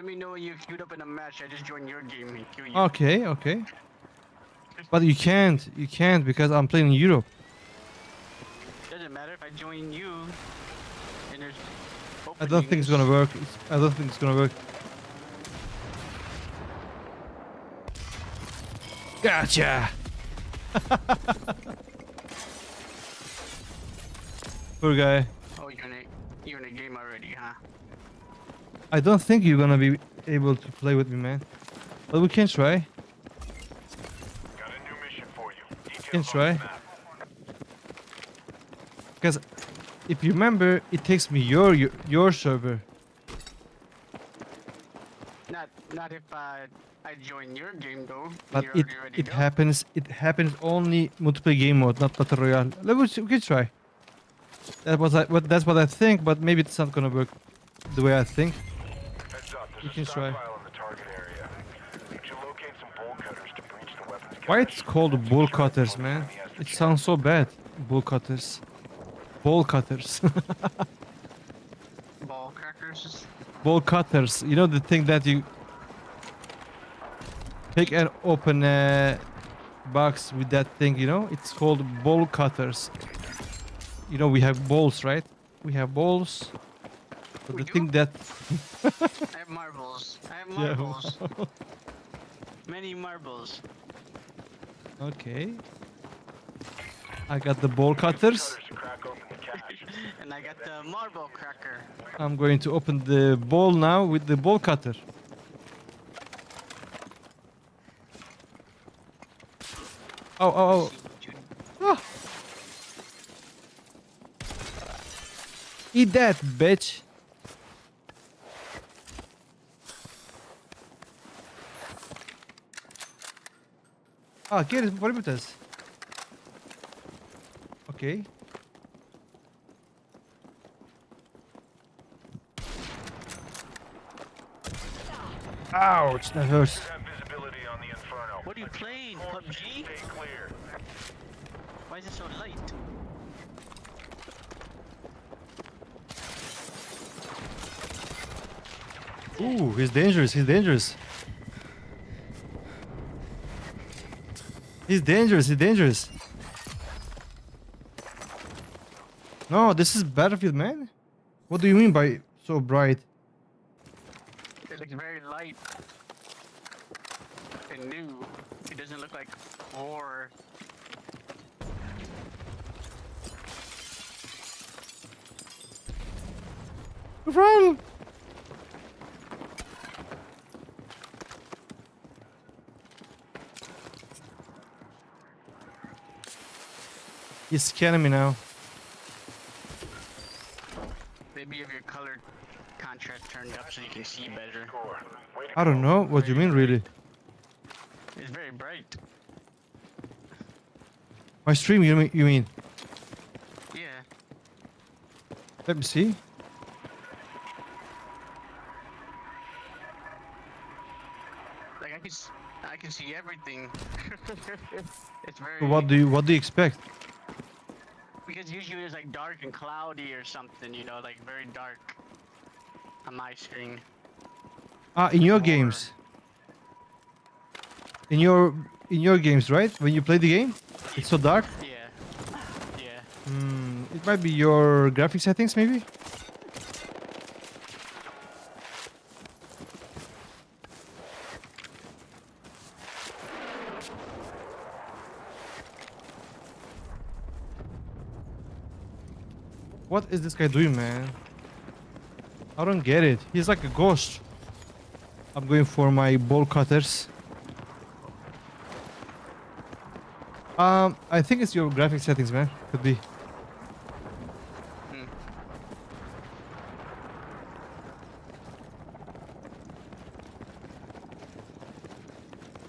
Let me know when you queued up in a match. I just joined your game and queue you. Okay, okay. But you can't because I'm playing in Europe. Doesn't matter if I join you. And there's. I don't think it's gonna work. I don't think it's gonna work. Gotcha. Poor guy. Oh, you're in a game already, huh? I don't think you're gonna be able to play with me, man. But we can try. Got a new mission for you. Details Can on try. the map. Because if you remember, it takes me your server. Not if I join your game though. when But you're it already ready to go. happens only multiplayer game mode, not battle royale. We can try. That's what I think, but maybe it's not gonna work the way I think. Heads up, there's You a can try. stockpile in the target area. Need you locate some bolt cutters to breach the weapons Why cache. it's called bull cutters, man? It sounds so bad. Bull cutters. Ball cutters. Ball crackers. Ball cutters. You know the thing that you pick and open a box with that thing, you know? It's called ball cutters. You know, we have balls, right? We have balls. But We the do? thing that... I have marbles. I have Yeah. marbles. Many marbles. Okay. I got the ball cutters. Cutters to crack open the cache. And I got the marble cracker. I'm going to open the ball now with the ball cutter. Oh. Ah. Eat that, bitch. Ah, ¿quieres palomitas? Okay. Ouch, that hurts. Have visibility on the Inferno. What are you playing? PUBG? Stay clear. Why is it so light? Ooh, he's dangerous, he's dangerous. He's dangerous, he's dangerous. No, this is Battlefield, man. What do you mean by so bright? It looks very light and new. It doesn't look like war. Run! He's scanning me now. Maybe have your color contrast turned up so you can see better. Score. Way to I don't go. know what you mean, really. It's very bright. My stream, you mean? Yeah. Let me see. Like I can see everything. It's very. What do you expect? Because usually it's like dark and cloudy or something, you know, like very dark on my screen. Ah, in your Or- games. In your games, right? When you play the game, it's so dark. Yeah. Yeah. It might be your graphic settings, maybe. What is this guy doing, man? I don't get it. He's like a ghost. I'm going for my ball cutters. I think it's your graphic settings, man. Could be. Hmm.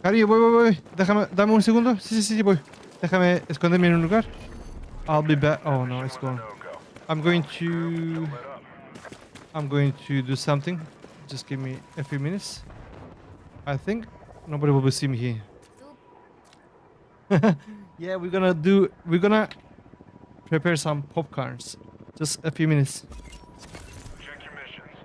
Cariño, voy. Dame un segundo. Sí, voy. Déjame esconderme en un lugar. I'll be back. Oh no, it's gone. No-go. I'm going to Let up. do something. Just give me a few minutes. I think nobody will see me here. Yeah, we're gonna prepare some popcorns. Just a few minutes. Check your missions.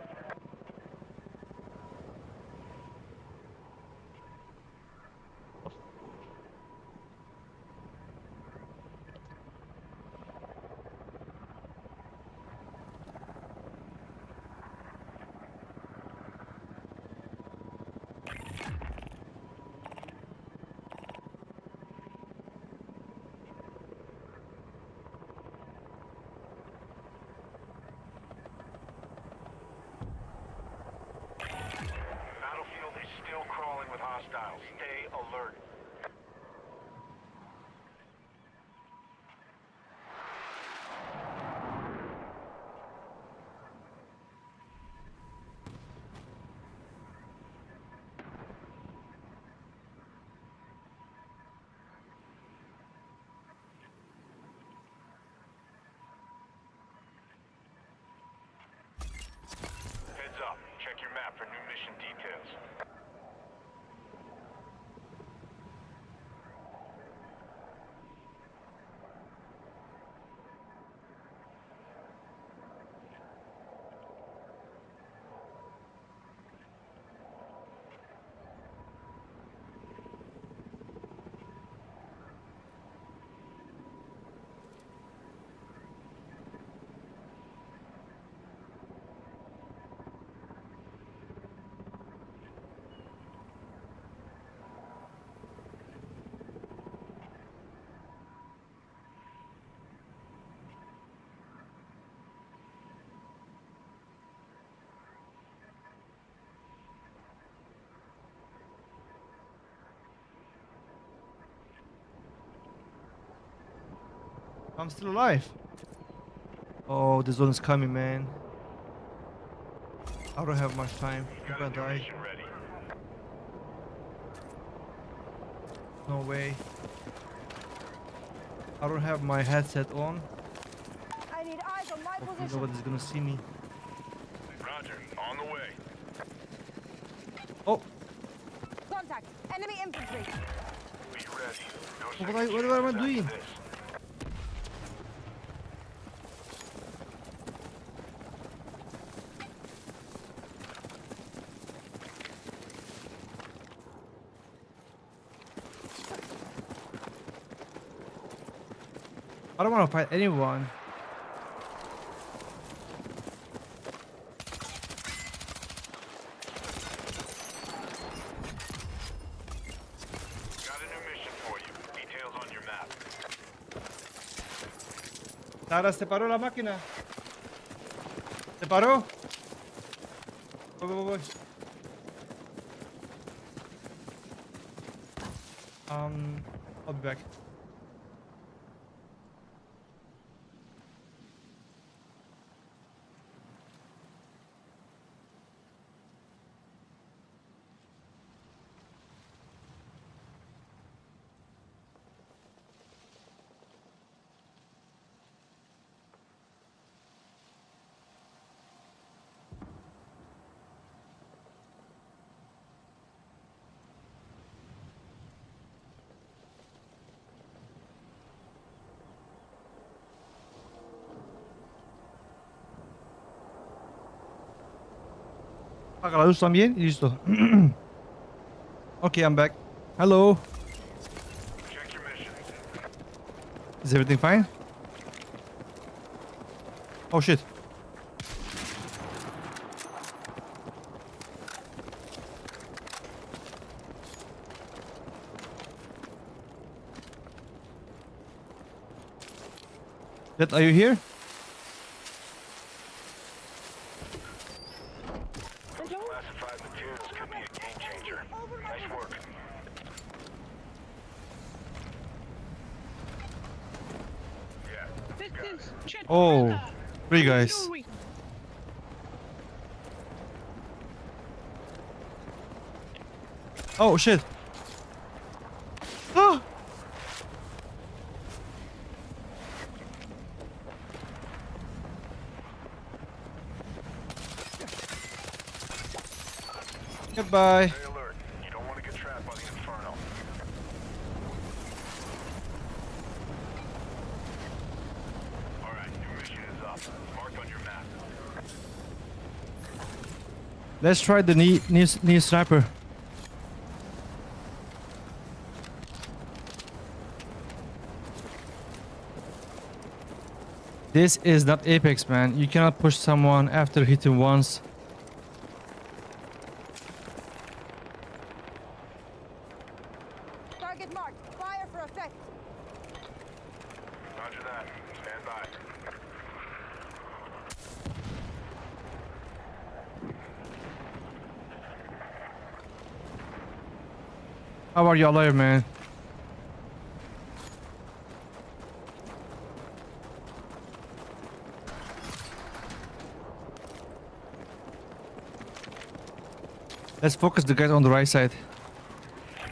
hostiles. Stay alert. Heads up. Check your map for new mission details. I'm still alive. Oh, the zone is coming, man. I don't have much time. I'm Got a gonna new die. mission ready. No way. I don't have my headset on. I need eyes on my Hopefully position. nobody's gonna see me. Roger. On the way. Oh, Contact. Enemy infantry. Be ready. No what second am I chances after doing? this. I don't want to fight anyone. Got a new mission for you. Details on your map. Sara, se paró la máquina. Se paró. Voy. I'll be back. Apaga la luz también y listo. Okay, I'm back. Hello. Check your mission. Is everything fine? Oh shit. Jet, are you here? Classified materials could be a game changer. Nice work. Yeah. This is Chet Oh, Brother. 3 How you guys. doing? Oh shit. Ah! Goodbye. Stay alert. You don't want to get trapped by the inferno. All right, new mission is up. Marked on your map. Let's try the knee sniper. This is not Apex, man. You cannot push someone after hitting once. Target marked. Fire for effect. Roger that. Stand by. How are you alive, man? Let's focus the guys on the right side. I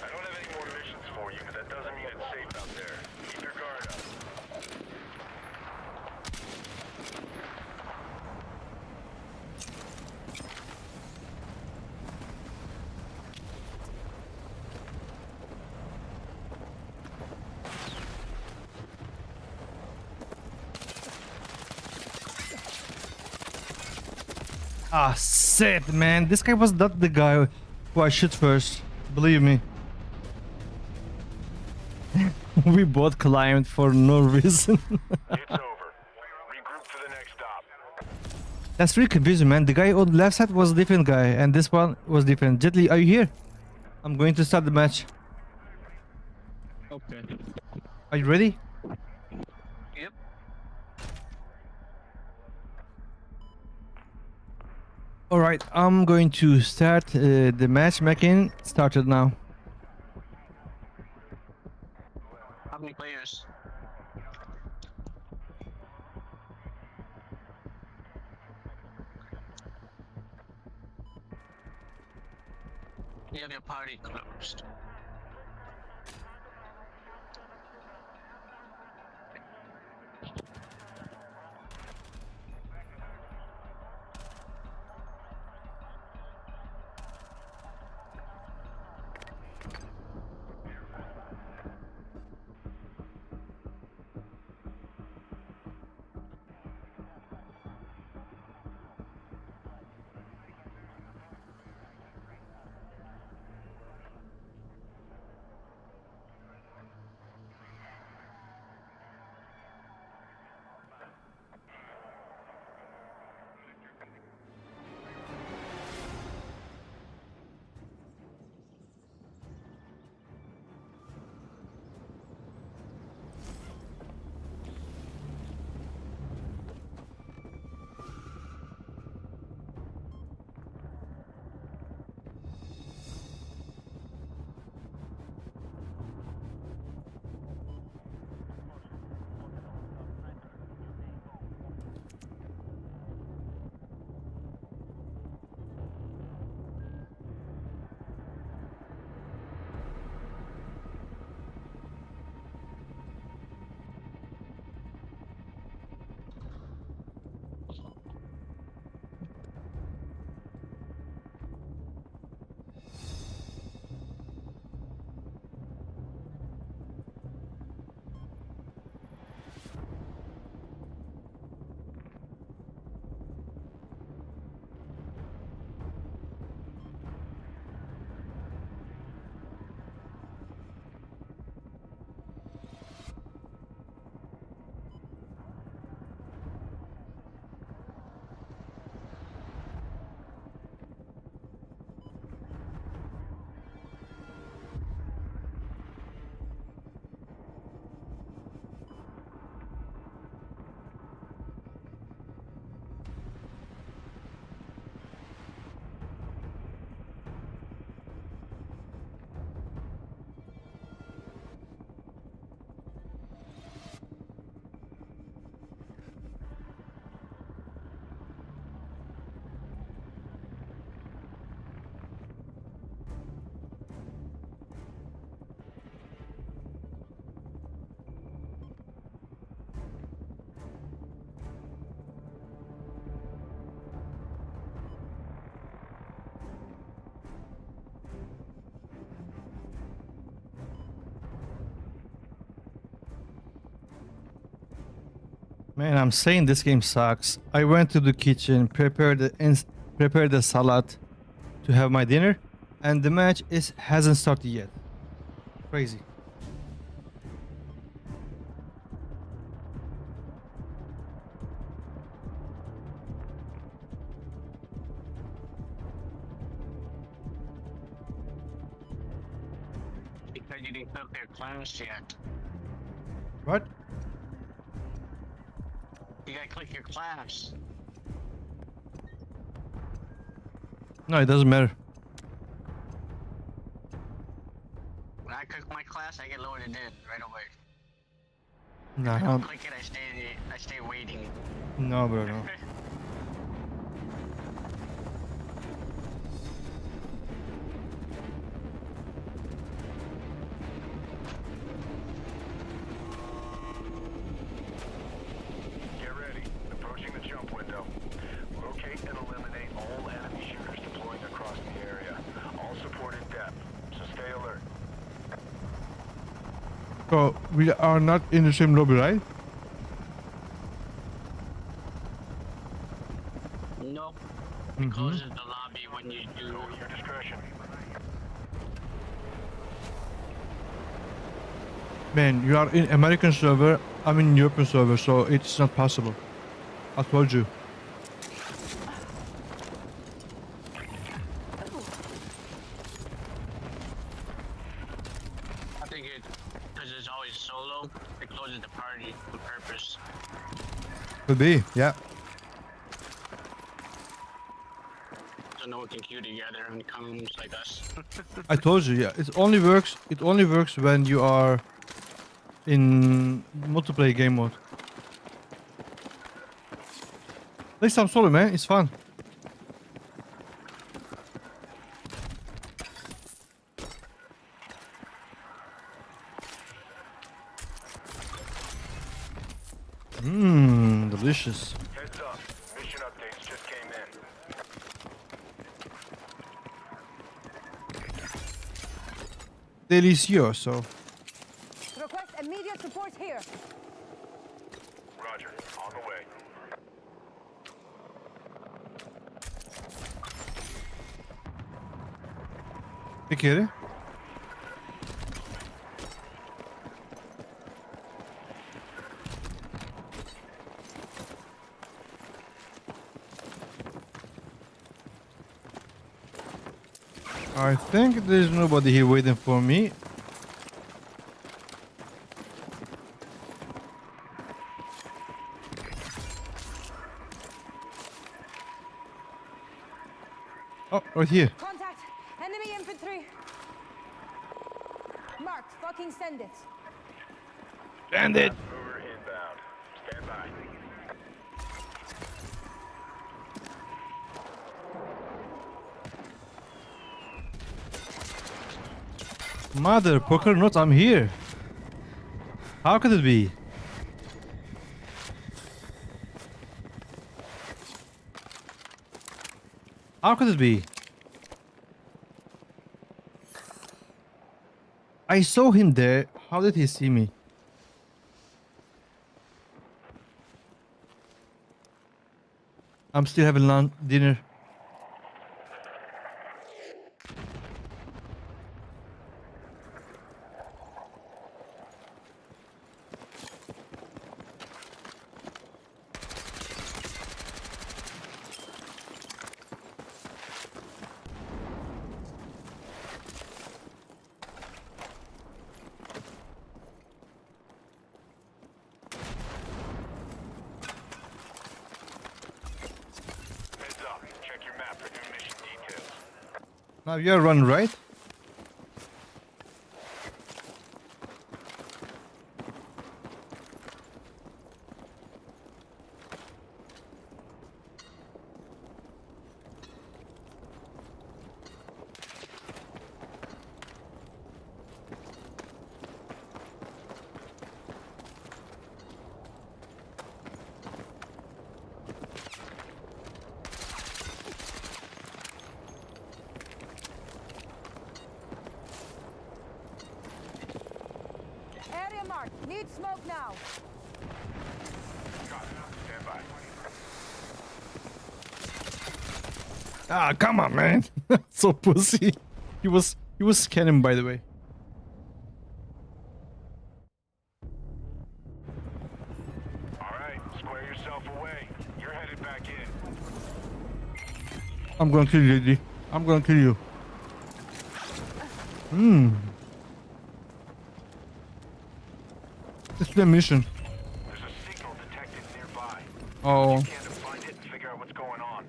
don't have any more missions for you, but that doesn't mean it's safe out there. Keep your guard up. Ah, shit, man. This guy was not the guy who I shoot first. Believe me. We both climbed for no reason. It's over. Regroup for the next stop. That's really confusing, man. The guy on the left side was a different guy, and this one was different. Jetly, are you here? I'm going to start the match. Okay. Are you ready? Yep. All right, I'm going to start the matchmaking. Started now. How many players? You have your party closed. Man, I'm saying this game sucks. I went to the kitchen, prepared the salad to have my dinner, and the match hasn't started yet. Crazy. Because you didn't cook their clams yet. What? You gotta click your class. No, it doesn't matter. I get loaded in right away. Nah, I I don't don't, click it, I stay waiting. no, bro, no. Get ready. Approaching the jump window. Locate and eliminate all enemy shooters deploying across the area. All support in depth, so stay alert. So we are not in the same lobby, right? Nope. Mhm. It closes the lobby when you do. Go at your discretion. Man, you are in American server, I'm in European server, so it's not possible. I told you. I think it, because it's always solo, it closes the party on purpose. Could be, yeah. So no one can queue together and comes like us. I told you, yeah. It only works when you are in multiplayer game mode. Play some solo, man. It's fun. Mmm, delicious. Heads up. Mission updates just came in. Delicioso. Request immediate support here. Roger. On the way. Bir kere. I think there's nobody here waiting for me. Oh, right here. Contact! Enemy infantry! Marked. Fucking send it. Send it. Mover inbound. Stand by. Mother, poker not, I'm here. How could it be? How could it be? I saw him there. How did he see me? I'm still having lunch, dinner. Heads up. Check your map for new mission details. Now you're running, right? Area marked. Need smoke now. Got it. Stand by. Ah, come on, man. So pussy. He was scanning, by the way. All right. Square yourself away. You're headed back in. I'm gonna kill you, lady. I'm gonna kill you. Hmm. It's the mission. There's a signal detected nearby. Oh. You can to find it and figure out what's going on.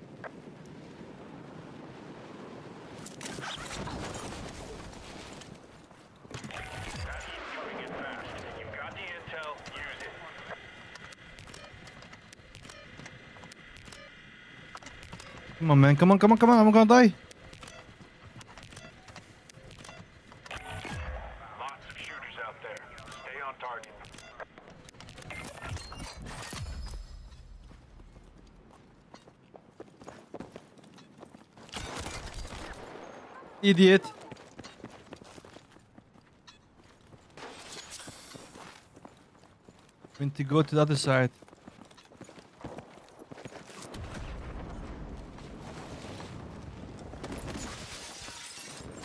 That's Come on, man. Come on, come on, come on. I'm gonna die. Lots of shooters out there. Stay on target. Idiot. We need to go to the other side.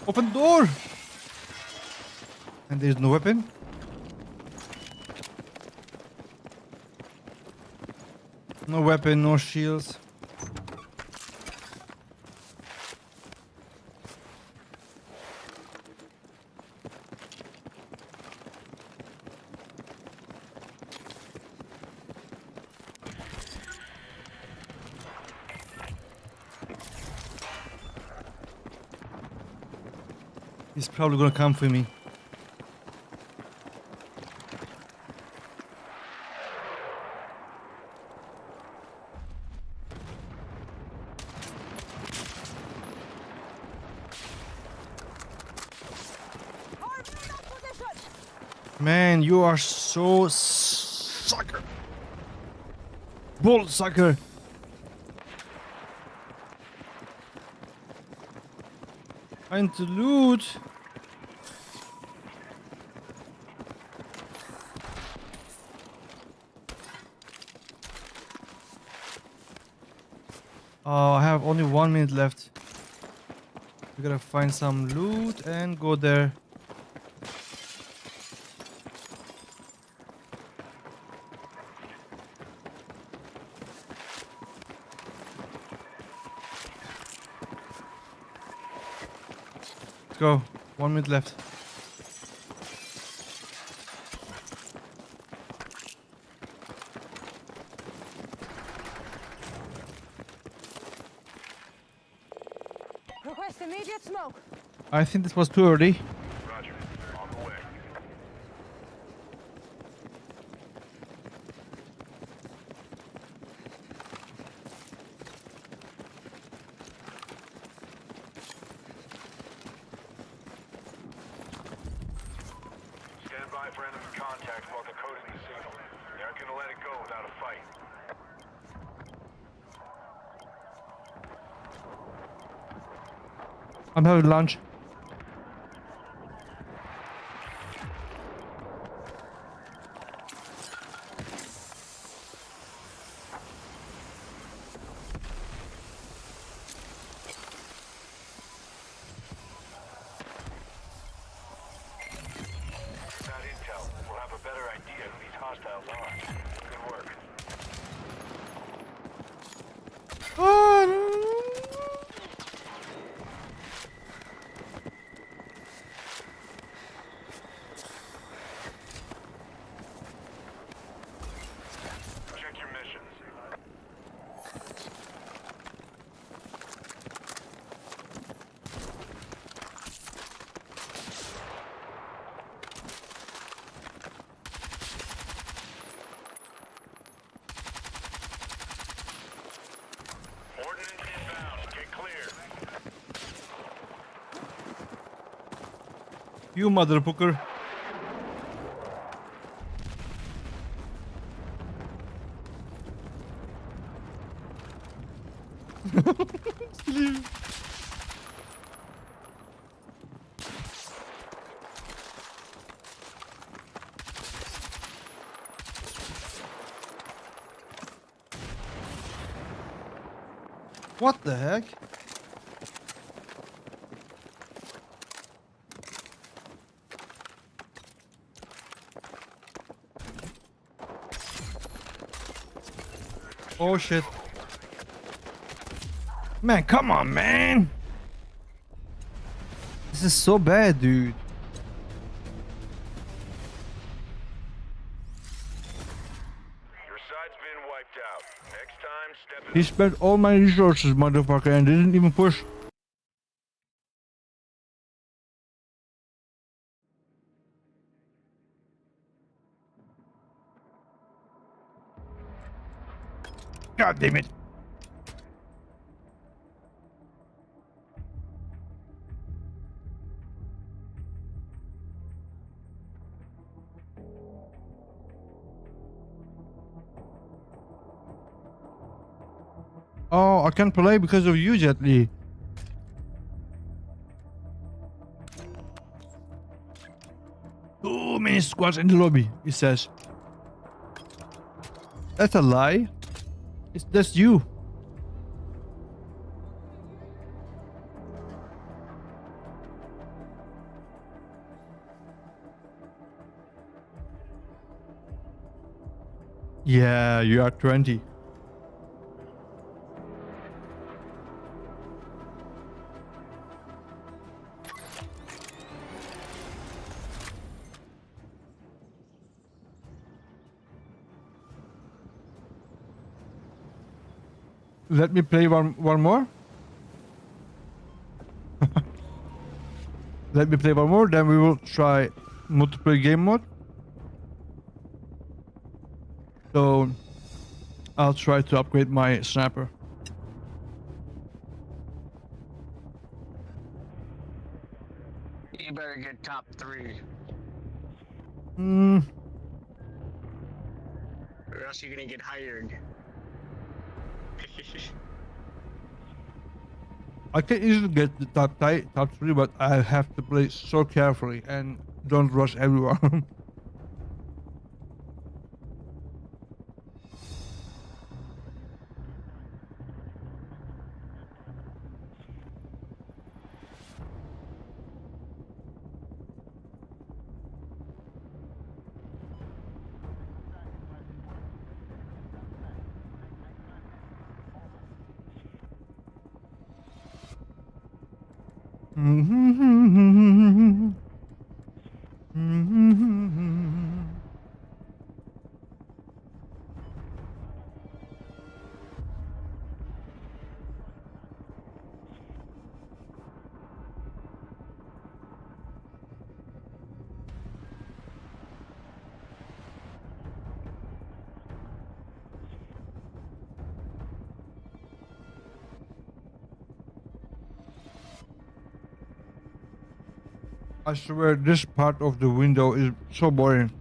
Open the door! And there's no weapon. No weapon, no shields. He's probably gonna come for me. Man, you are so sucker. Bull sucker. I need to loot. Oh, I have only 1 minute left. We gotta find some loot and go there. Let's go. 1 minute left. Request immediate smoke. I think this was too early. Roger. On the way. Stand by for enemy contact while decoding the signal. They aren't gonna let it go without a fight. I'm having lunch. Without intel, we'll have a better idea who these hostiles are. Good work. Check your missions. Ordnance inbound. Get clear. You motherfucker. What the heck? Oh shit. Man, come on, man. This is so bad, dude. Your side's been wiped out. Next time, step in. He spent all my resources, motherfucker, and didn't even push. God damn it. Oh, I can't play because of you, Jet Li. Too many squads in the lobby, he says. That's a lie. That's you. Yeah, you are 20. Let me play one more. Let me play one more, then we will try multiplayer game mode. So I'll try to upgrade my sniper. You better get top 3. Hmm. Or else you're gonna get hired. I can easily get the top 3, but I have to play so carefully and don't rush everyone. I swear this part of the window is so boring.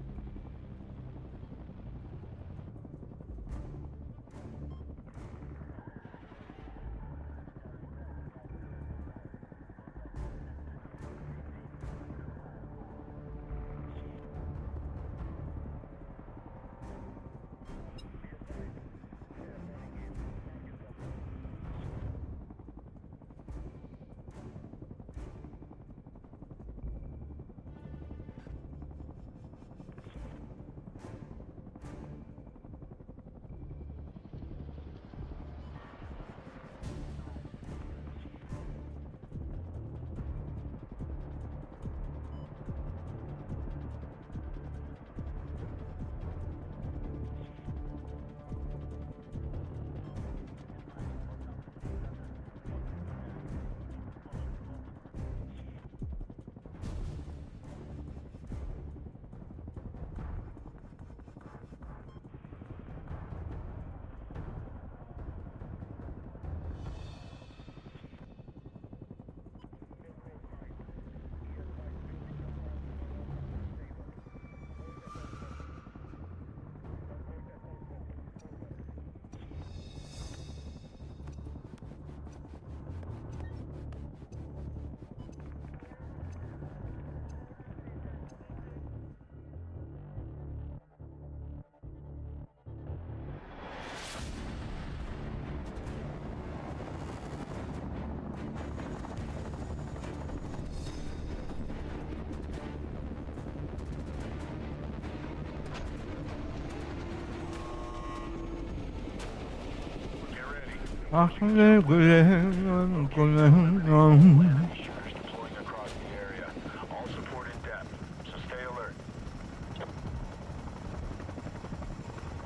Shooters deploying across the area. All support in depth, so stay alert.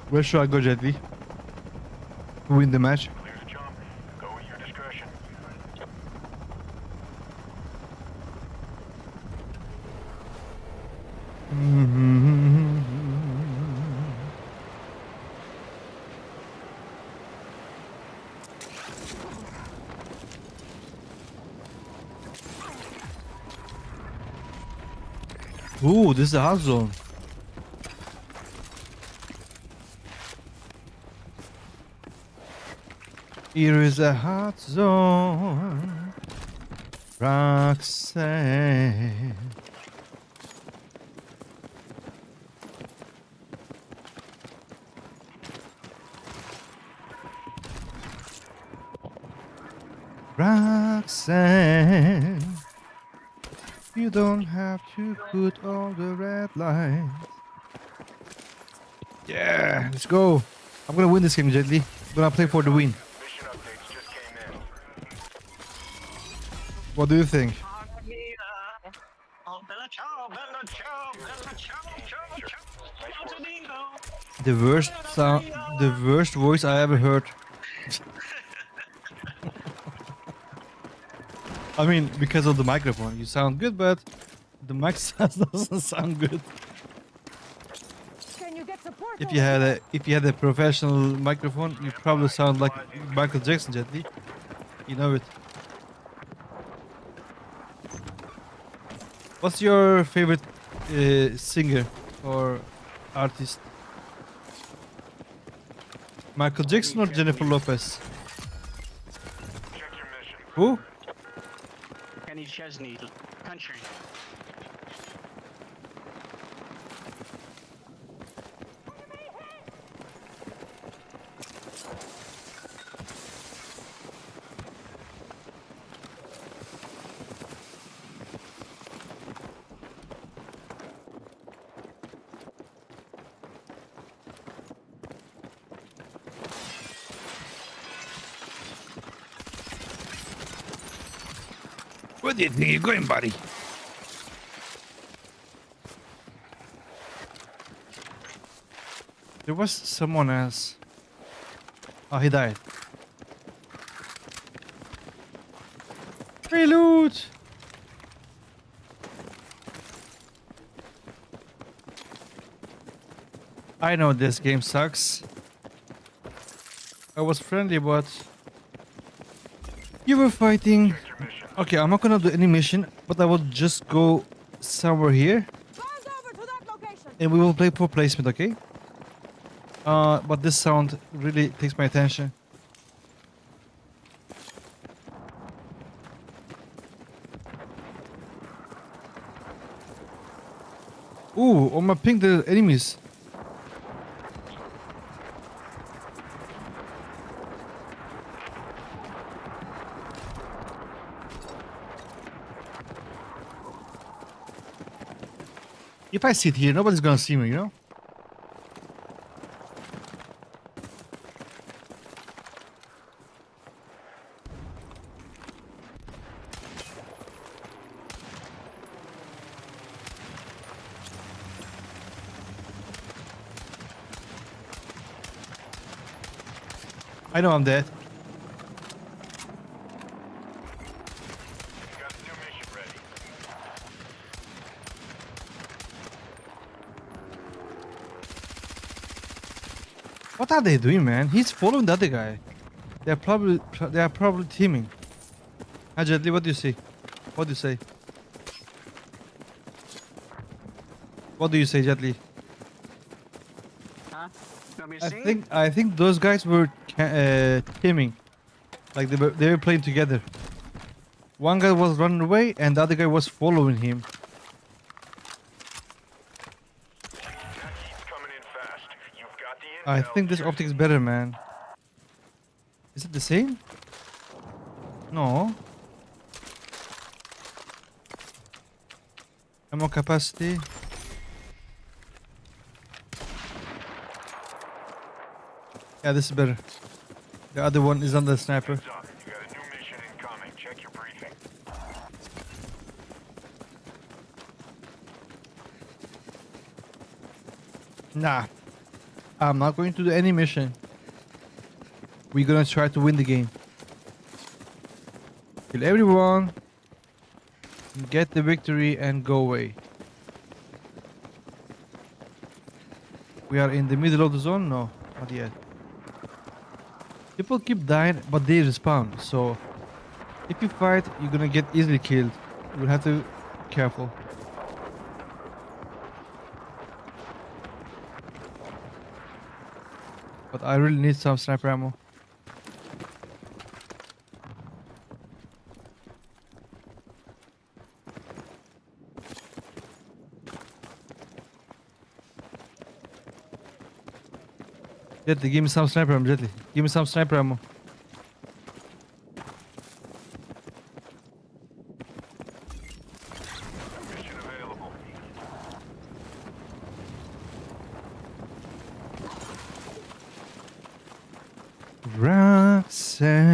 Where should I go, Jet Li? To win the match? Clear to jump. Go at your discretion. Ooh, this is a hot zone. Here is a hot zone. Roxanne. Roxanne. You don't have to put all the red lines. Yeah, let's go. I'm gonna win this game, Gently. I'm gonna play for the win. Mission updates just came in. What do you think? The worst sound, the worst voice I ever heard. I mean, because of the microphone, you sound good, but the mic doesn't sound good. Can you get support? If you had a professional microphone, you probably sound like Michael Jackson, Gently. You know it. What's your favorite singer or artist? Michael Jackson or Jennifer Lopez? Check your mission. Who? Kenny Chesney, country. Where do you think you're going, buddy? There was someone else. Oh, he died. Reload! I know this game sucks. I was friendly, but you were fighting. Check your mission. Okay, I'm not gonna do any mission, but I will just go somewhere here Bound over to that location. and we will play for placement, okay? But this sound really takes my attention. Ooh, on my ping the enemies. If I sit here, nobody's gonna see me, you know? I know I'm dead. Got a new mission ready. What are they doing, man? He's following the other guy. They are probably teaming. Hi, Gently, what do you see? What do you say? What do you say, Gently? Huh? You want me to sing? I think those guys were teaming, like they were playing together. One guy was running away, and the other guy was following him. That heat's coming in fast. You've got the I intel. think this optic is better, man. Is it the same? No. Ammo capacity. Yeah, this is better. The other one is on the sniper. Heads up. You got a new mission incoming. Check your briefing. Nah. I'm not going to do any mission. We're gonna try to win the game. Kill everyone. Get the victory and go away. We are in the middle of the zone? No, not yet. People keep dying, but they respawn. So, if you fight, you're gonna get easily killed. You'll have to be careful. But I really need some sniper ammo. Jetly, give me some sniper ammo, Jetly. Give me some sniper ammo. Mission available. Roxanne.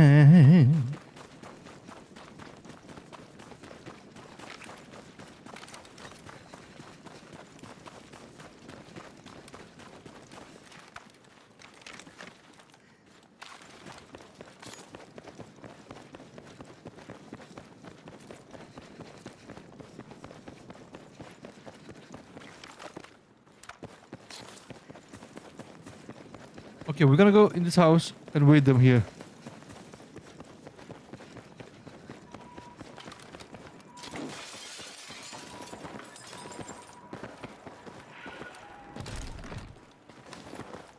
Okay, we're gonna go in this house and wait them here.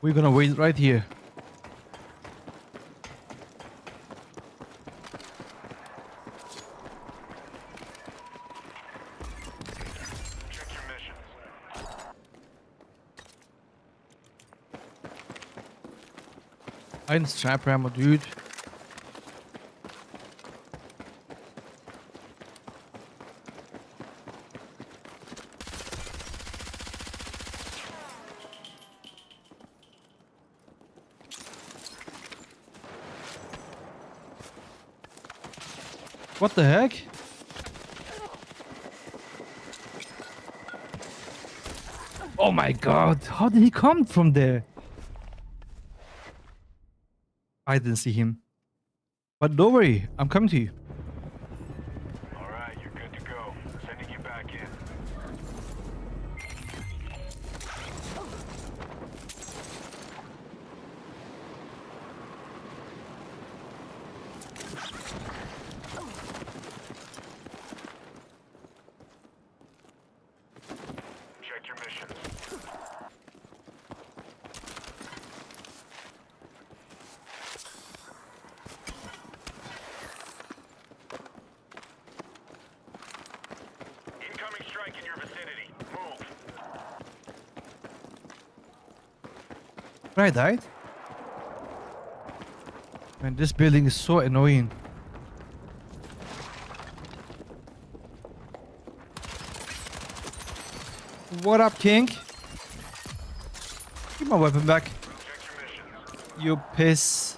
We're gonna wait right here. Check your missions. I need sniper ammo, dude. What the heck? Oh my god, how did he come from there? I didn't see him. But don't worry, I'm coming to you. All right, you're good to go. Sending you back in. Check your missions. Incoming strike in your vicinity. Move. I died? Man, this building is so annoying. What up, King? Give my weapon back. Check your missions. You piss.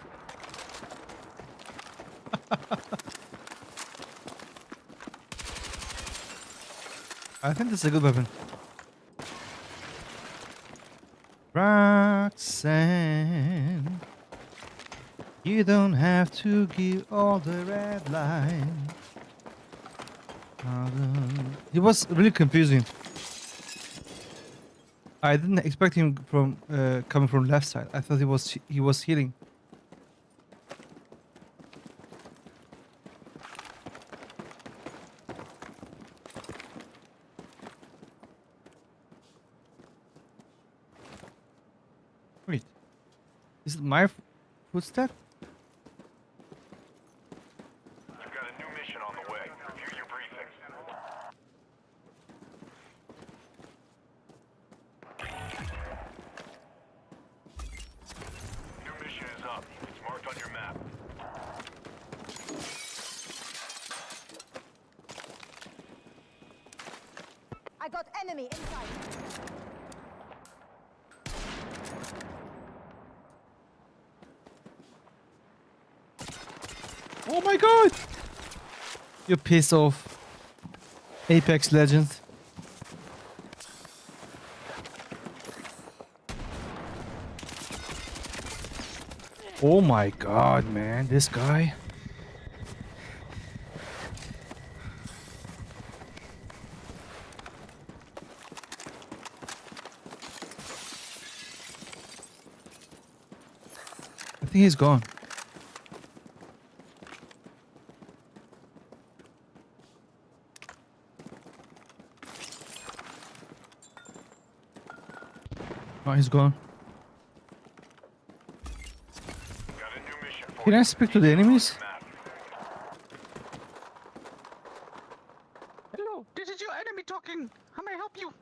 I think this is a good weapon. Roxanne, you don't have to give all the red line. It was really confusing. I didn't expect him from coming from left side. I thought he was healing. Wait, is it my footstep? You've got a new mission on the way. Review your briefing. New mission is up. It's marked on your map. I got enemy inside. Oh my god! You piss off. Apex Legend. Oh my god, man, this guy. I think he's gone. Oh, he's gone. Got a new mission for Can you. I speak to the enemies? Map. Hello, this is your enemy talking. How may I help you?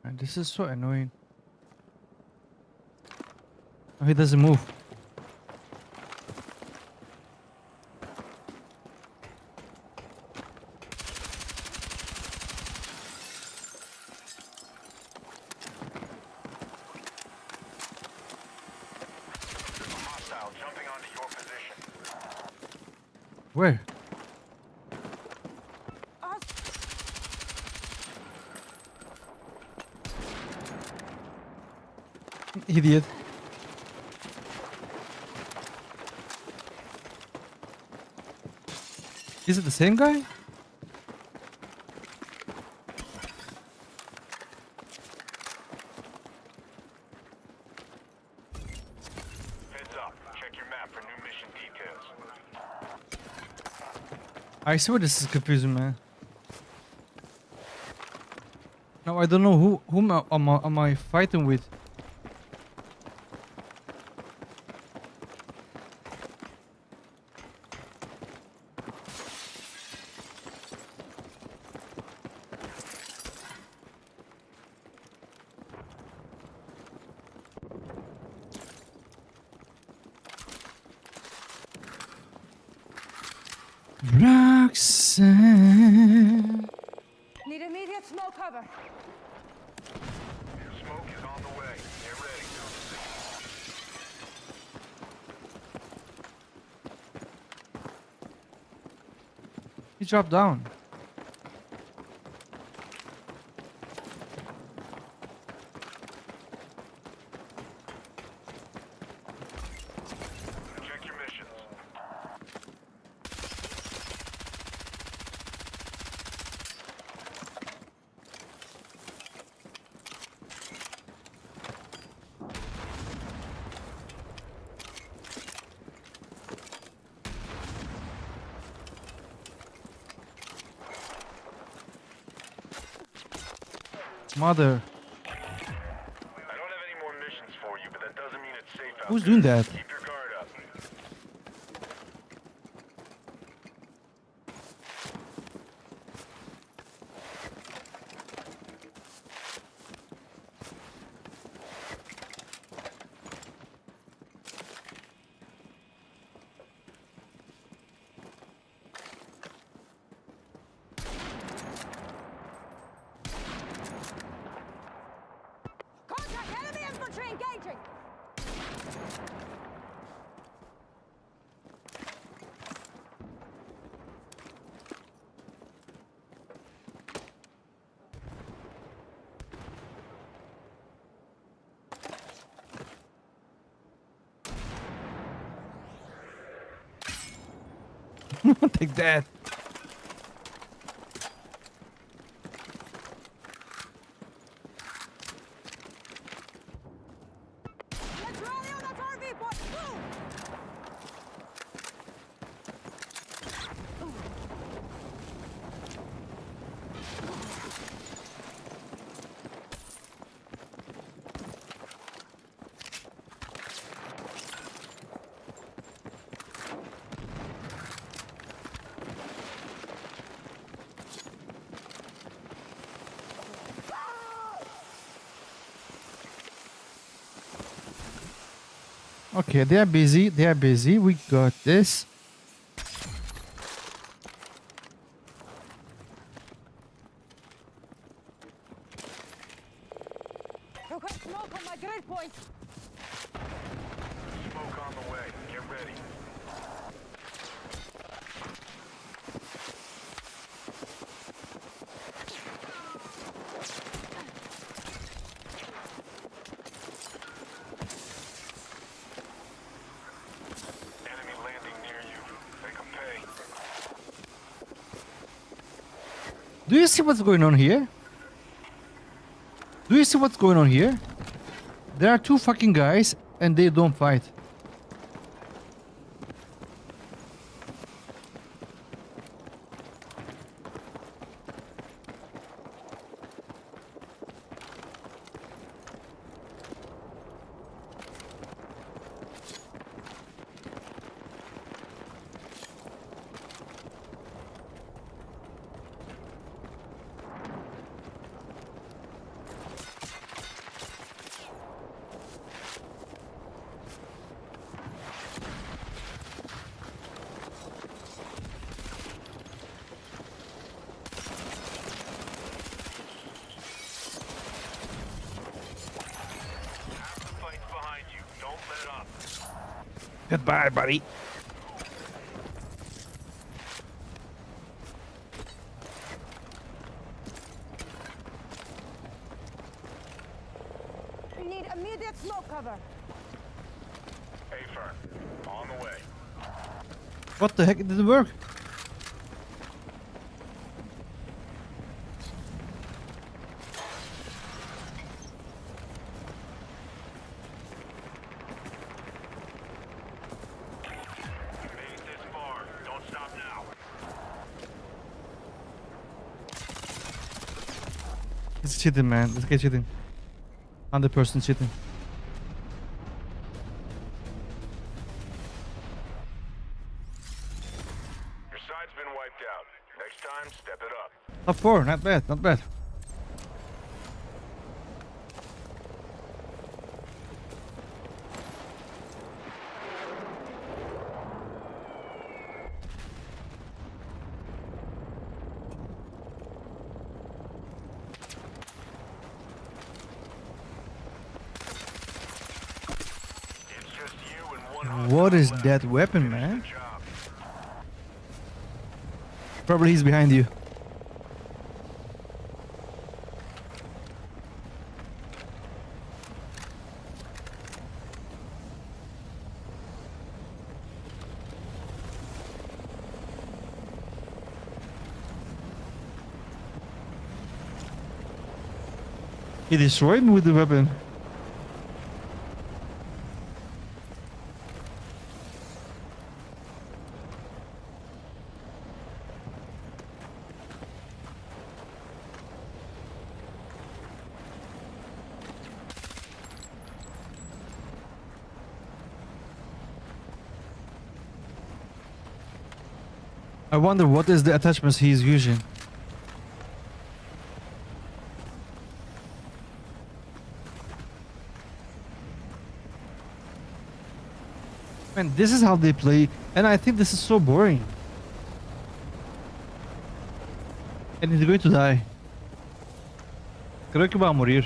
Man, this is so annoying. Oh, he doesn't move. Hostile jumping onto your position. Where? Idiot. Is it the same guy? Heads up. Check your map for new mission details. I swear this is confusing, man. Now I don't know whom am I fighting with. Roxanne. Need immediate smoke cover. Smoke is on the way. Get ready. He dropped down. Check your missions. Mother. I don't have any more missions for you, but that doesn't mean it's safe out Who's there. doing that? Keep your guard up. Contact enemy infantry engaging. Take that. Let's rally on that RV point. Move. Okay, they are busy. They are busy. We got this. Request smoke on my grid point. Smoke on the way. Get ready. Enemy landing near you. Make 'em pay. Do you see what's going on here? Do you see what's going on here? There are two fucking guys and they don't fight. Goodbye, buddy. We need immediate smoke cover. A-firm, on the way. What the heck? It didn't work. Made it this far. Don't stop now. It's cheating, man. This guy's cheating. 100% cheating. Your side's been wiped out. Next time, step it up. Top 4, not bad, not bad. It's just you and one What is hostile that left. weapon, Finish man? the job. Probably he's behind you. He destroyed me with the weapon. I wonder what is the attachments he's using. Man, this is how they play, and I think this is so boring. And he's going to die. Creo que va a morir.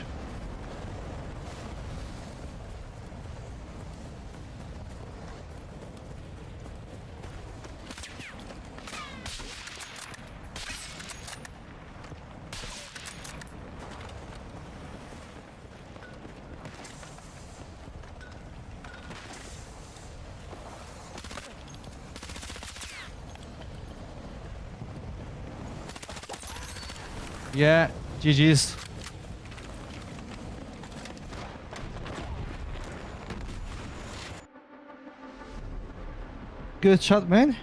Yeah, GG's. Good shot, man.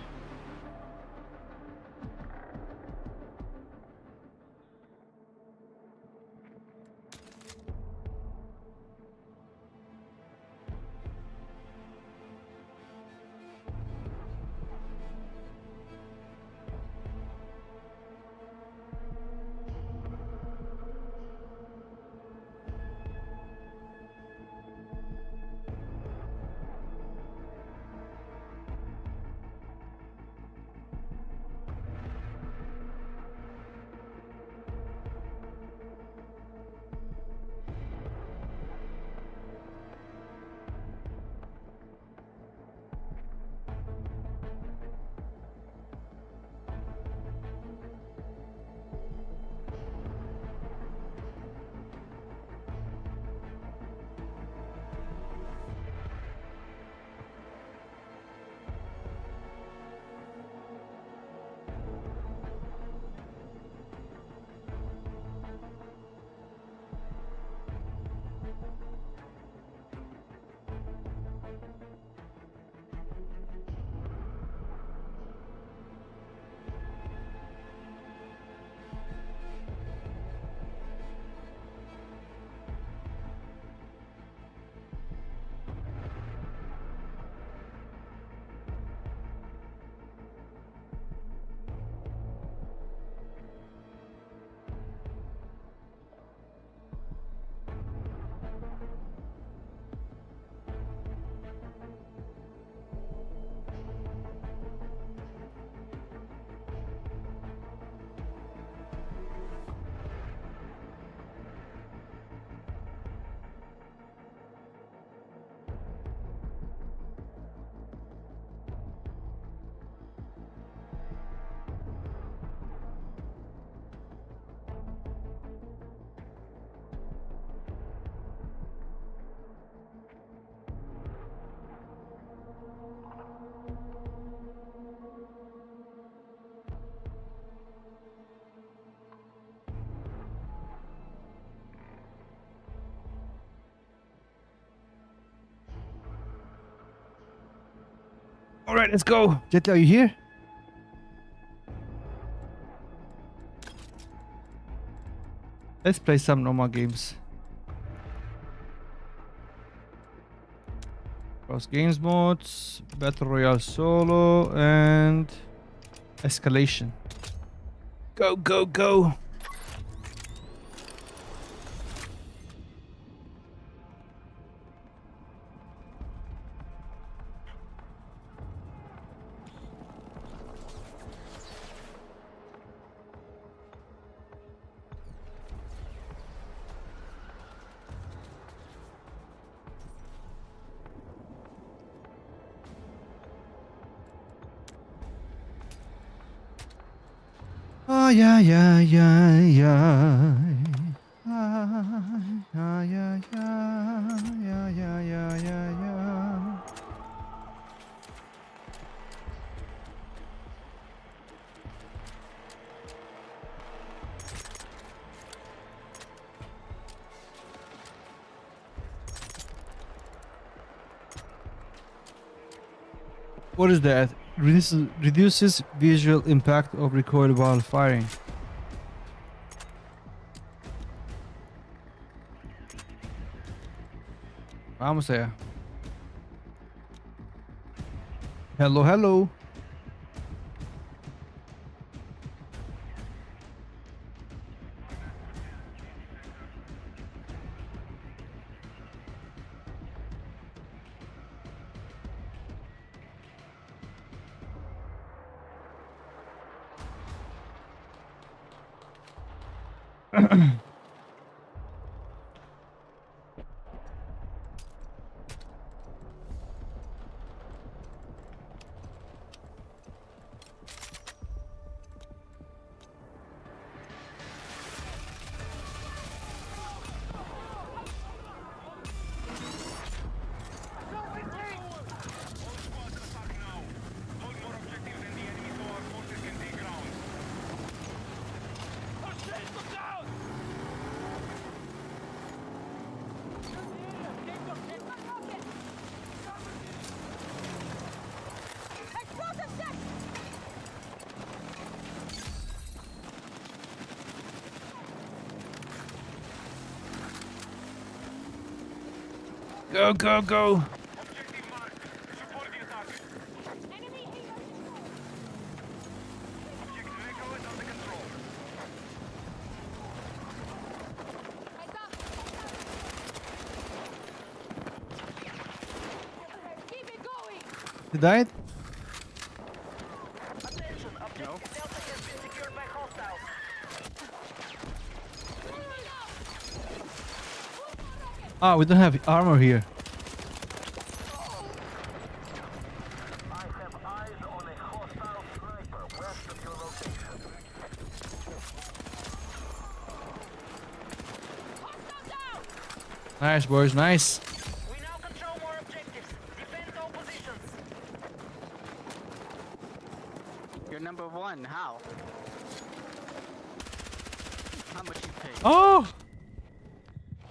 All right, let's go. Jetty, are you here? Let's play some normal games. Cross games modes, battle royale solo, and escalation. Go, go, go. Oh, yeah, yeah, yeah, yeah. Ah, yeah, yeah, yeah, yeah, yeah, yeah, yeah, yeah. What is that? Reduces visual impact of recoil while firing. Vamos allá. Hello, hello. Explosive set! Go, go, go. Enemy here! Heads up! Keep it going! He died? No. Ah, we don't have armor here. I have eyes on a hostile sniper west of your location. Hostile down! Nice, boys, nice. We now control more objectives. Defend all positions. You're number one. How? How much you pay? Oh!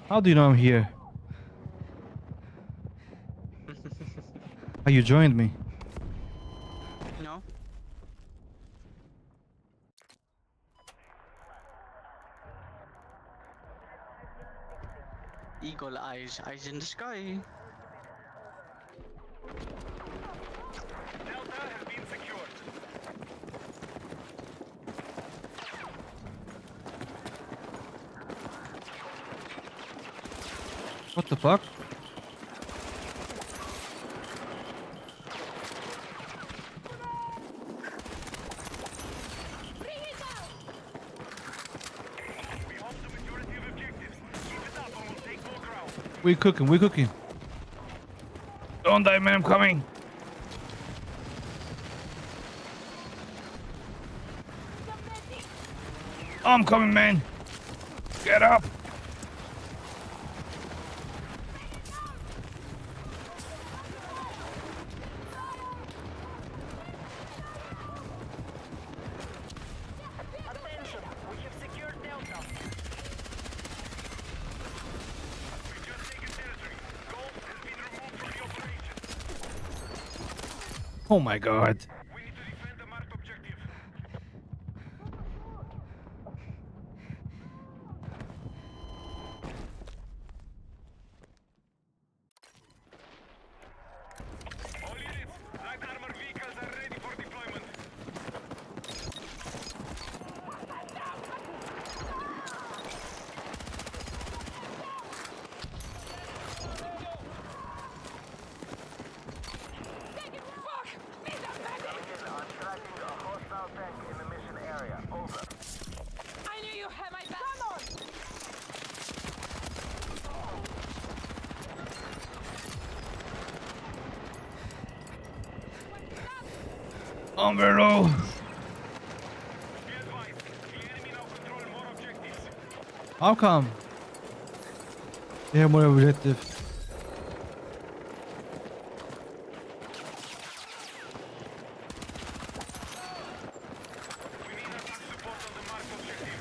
How do you know I'm here? Oh, you joined me. No. Eagle eyes, eyes in the sky. Delta has been secured. What the fuck? Bring it down! We hold the majority of objectives. Keep it up and we'll take more ground. We cooking, we cooking. Don't die, man, I'm coming. I'm coming, man. Get up. Attention, we have secured Delta. We've just taken territory. Gold has been removed from the operation. Oh my god. We need to defend the marked objective. All units, light armor vehicles are ready for deployment. Take it! Fuck! Need a medic! I'm tracking a hostile tank in the mission area. Over. I knew you had my back! Come on! Umbrello. Be advised, the enemy now control more objectives. How come? They have more objective. We need attack support on the marked objective.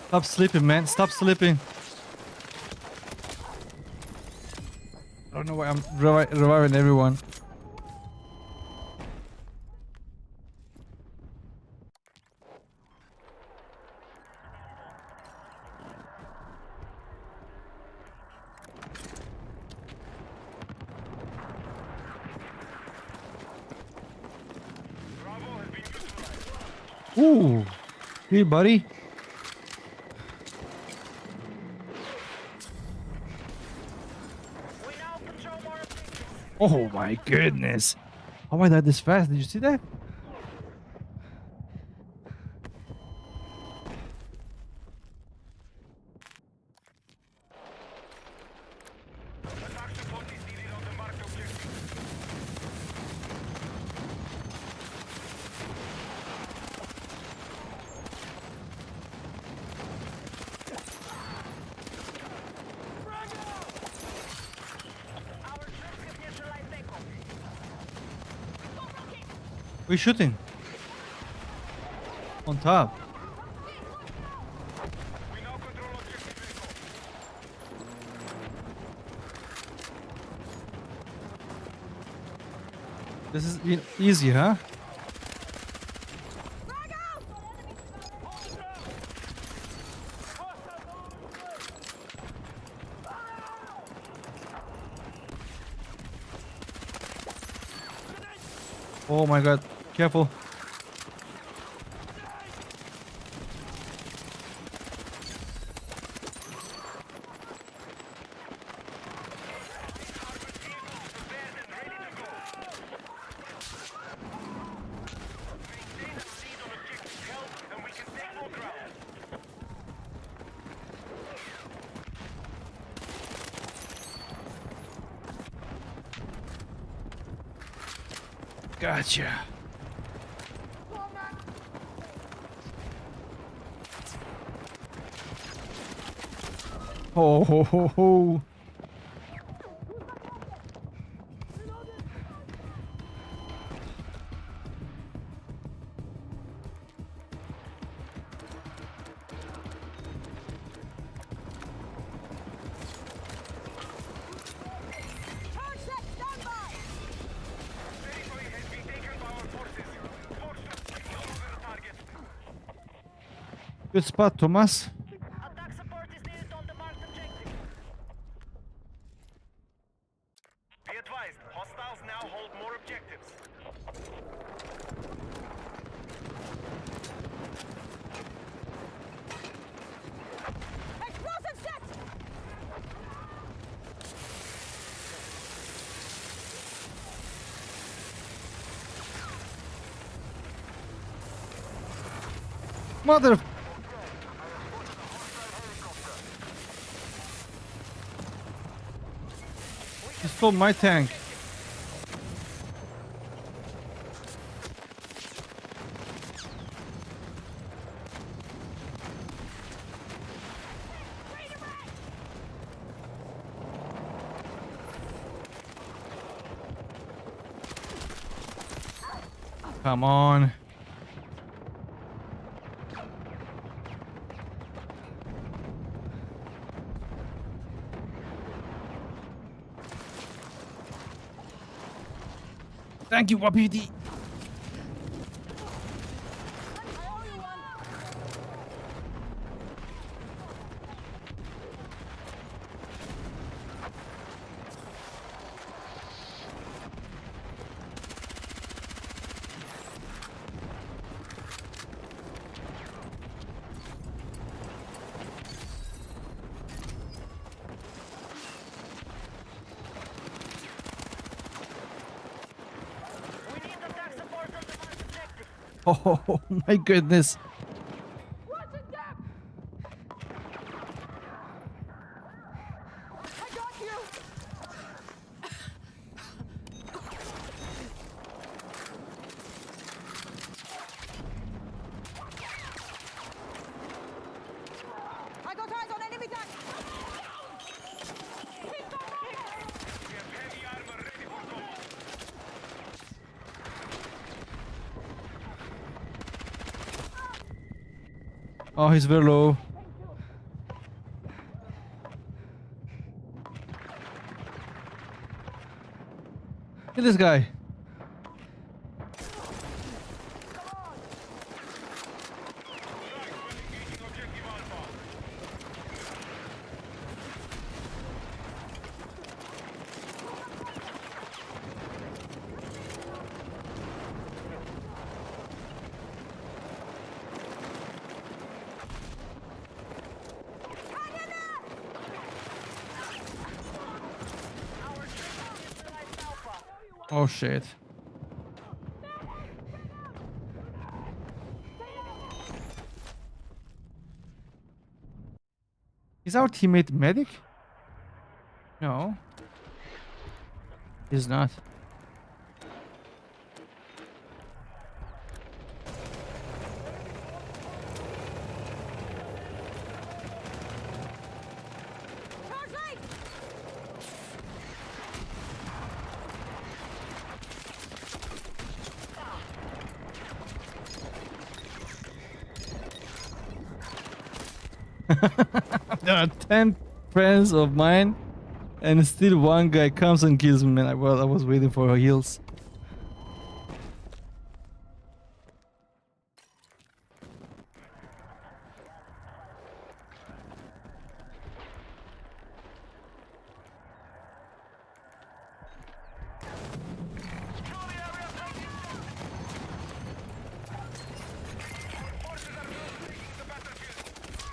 Stop sleeping, man. Stop sleeping. I don't know why I'm reviving everyone. Bravo has been neutralized. Ooh. Hey, buddy. We now control more objectives. Oh my goodness. How am I that this fast? Did you see that? Attack support is needed on the marked objective. Our troops have neutralized Echo. We're shooting. On top. We now control objective Echo. This is easy, huh? Oh my god. Careful. Maintain the lead on objective health, and we can take more ground. Gotcha. Oh ho ho ho. Charge set! Stand by! Territory has been taken by our forces. Force all over the target. Good spot, Thomas. Attack support is needed on the marked objective. Be advised, hostiles now hold more objectives. Explosive set! Mother. He stole my tank. Come on. Thank you, Wapiti. We need attack support on the marked objective. Oh my goodness. Watching them! I got you! I got eyes on enemy tank! Hit the rocket! Oh, he's very low. Kill this guy. Oh shit. Is our teammate medic? No. He's not. Charge right! There are 10 friends of mine, and still one guy comes and kills me, man. I was waiting for heals.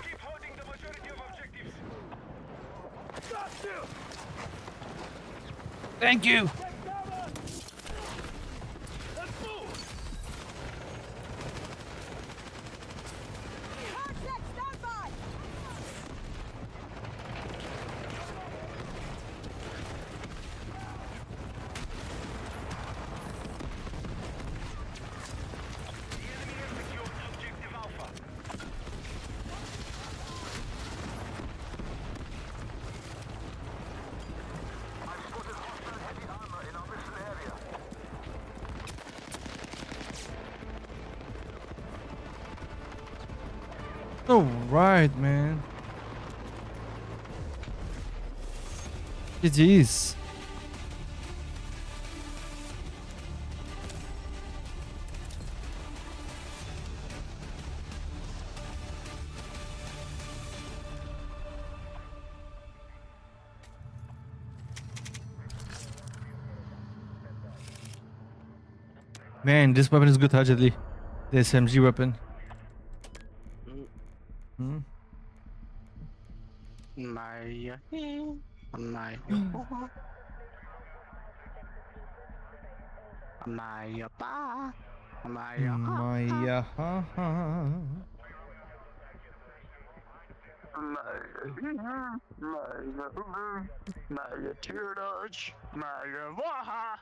Keep holding the majority of objectives. Thank you. Charge set, stand by! The enemy has secured objective Alpha. I've spotted hostile heavy armor in our mission area. All right, man. GG's. Man, this weapon is good, Hajali. The SMG weapon. Hmm? My my pa Maya, ha, ha. my tear dodge my waha.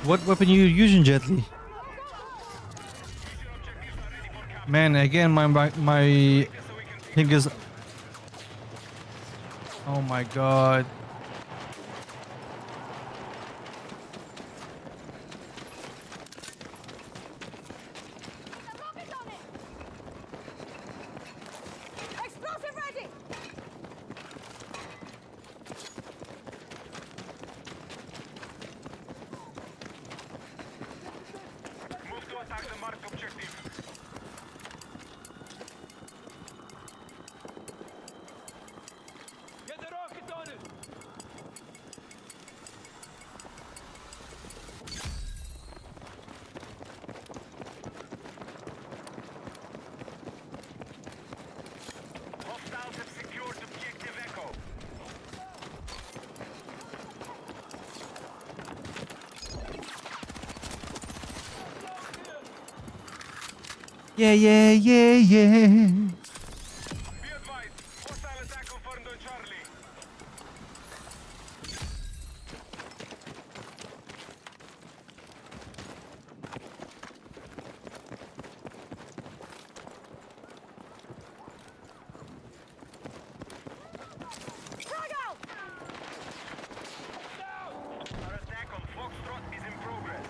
What weapon you using, Jetly? Man, again, my thing is. Oh my god. Rocket on it! Explosive ready! Move to attack the marked objective. Get the rocket on it! Hostiles have secured objective Echo. Yeah, yeah, yeah, yeah. Be advised, hostile attack confirmed on Charlie. Frag out! Our attack on Foxtrot is in progress.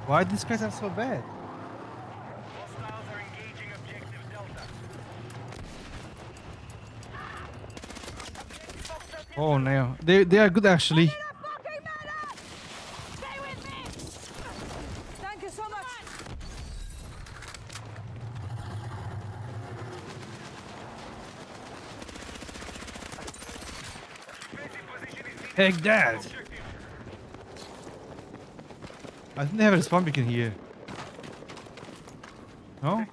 Why these guys are so bad? Hostiles are engaging objective Delta. Objective Foxtrot Oh no, they are good actually. Fucking murder! Stay with me! Thank you so much! Defensive position is Heck that! objective. I think they have a spawn beacon here. No?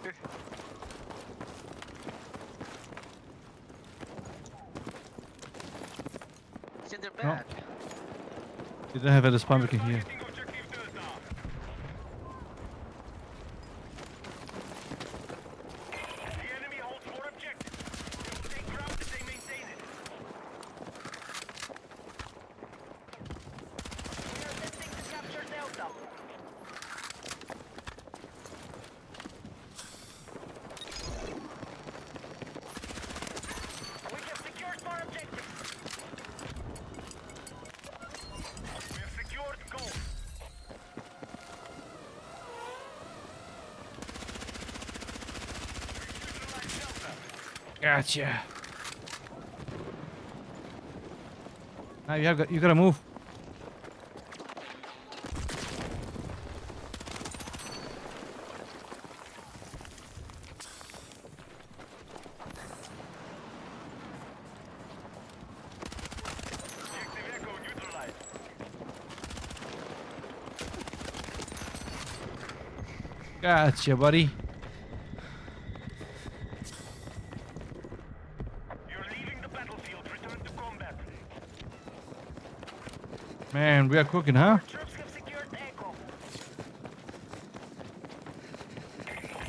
Said they're No. bad. They don't have a spawn beacon here. Targeting objective Delta. The enemy holds more objectives. They will take ground if they maintain it. We are attempting to capture Delta. We have secured more objectives. We have secured gold. We've neutralized Delta. Gotcha. Now you gotta move. Objective Echo neutralized. Gotcha, buddy. You're leaving the battlefield. Return to combat. Man, we are cooking, huh? Troops have secured Echo.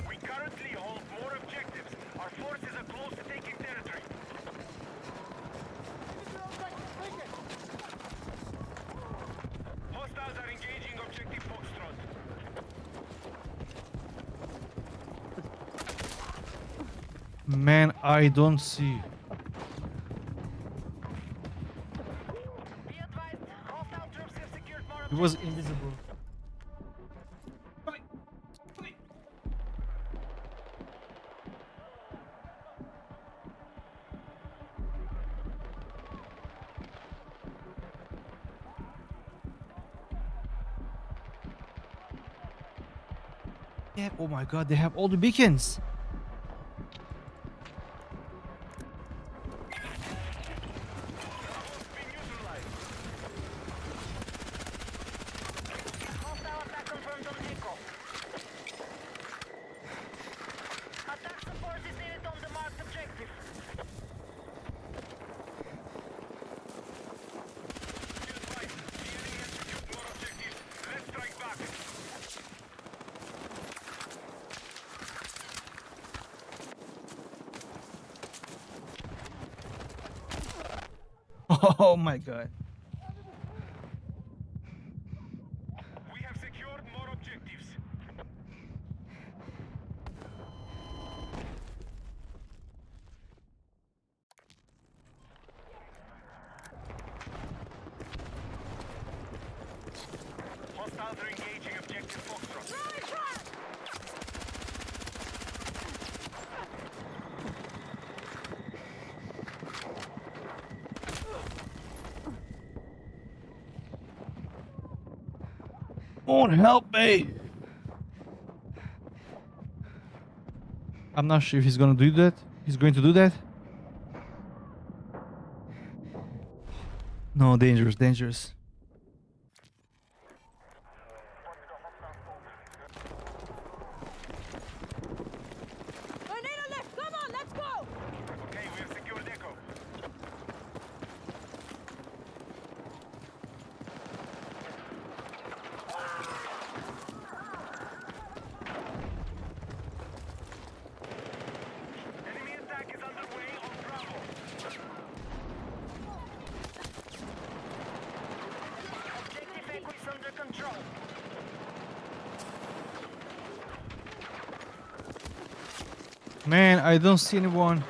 We currently hold more objectives. Our forces are close to taking territory. Hostiles are engaging objective Foxtrot. Man, I don't see. Be advised, hostile troops have secured more He was objectives. invisible. Yeah, oh my god, they have all the beacons. Be neutralized. Hostile attack confirmed on Echo. Attack support is needed on the marked objective. Be advised, the enemy has secured more objectives. Let's strike back. Oh my god. now they're engaging objective Foxtrot. Throwing fire! Won't help me. I'm not sure if he's gonna do that. He's going to do that. No, dangerous, dangerous. I need a lift! Come on, let's go! Okay, we have secured Echo. Enemy attack is underway on Bravo. Objective Echo is under control. Man, I don't see anyone.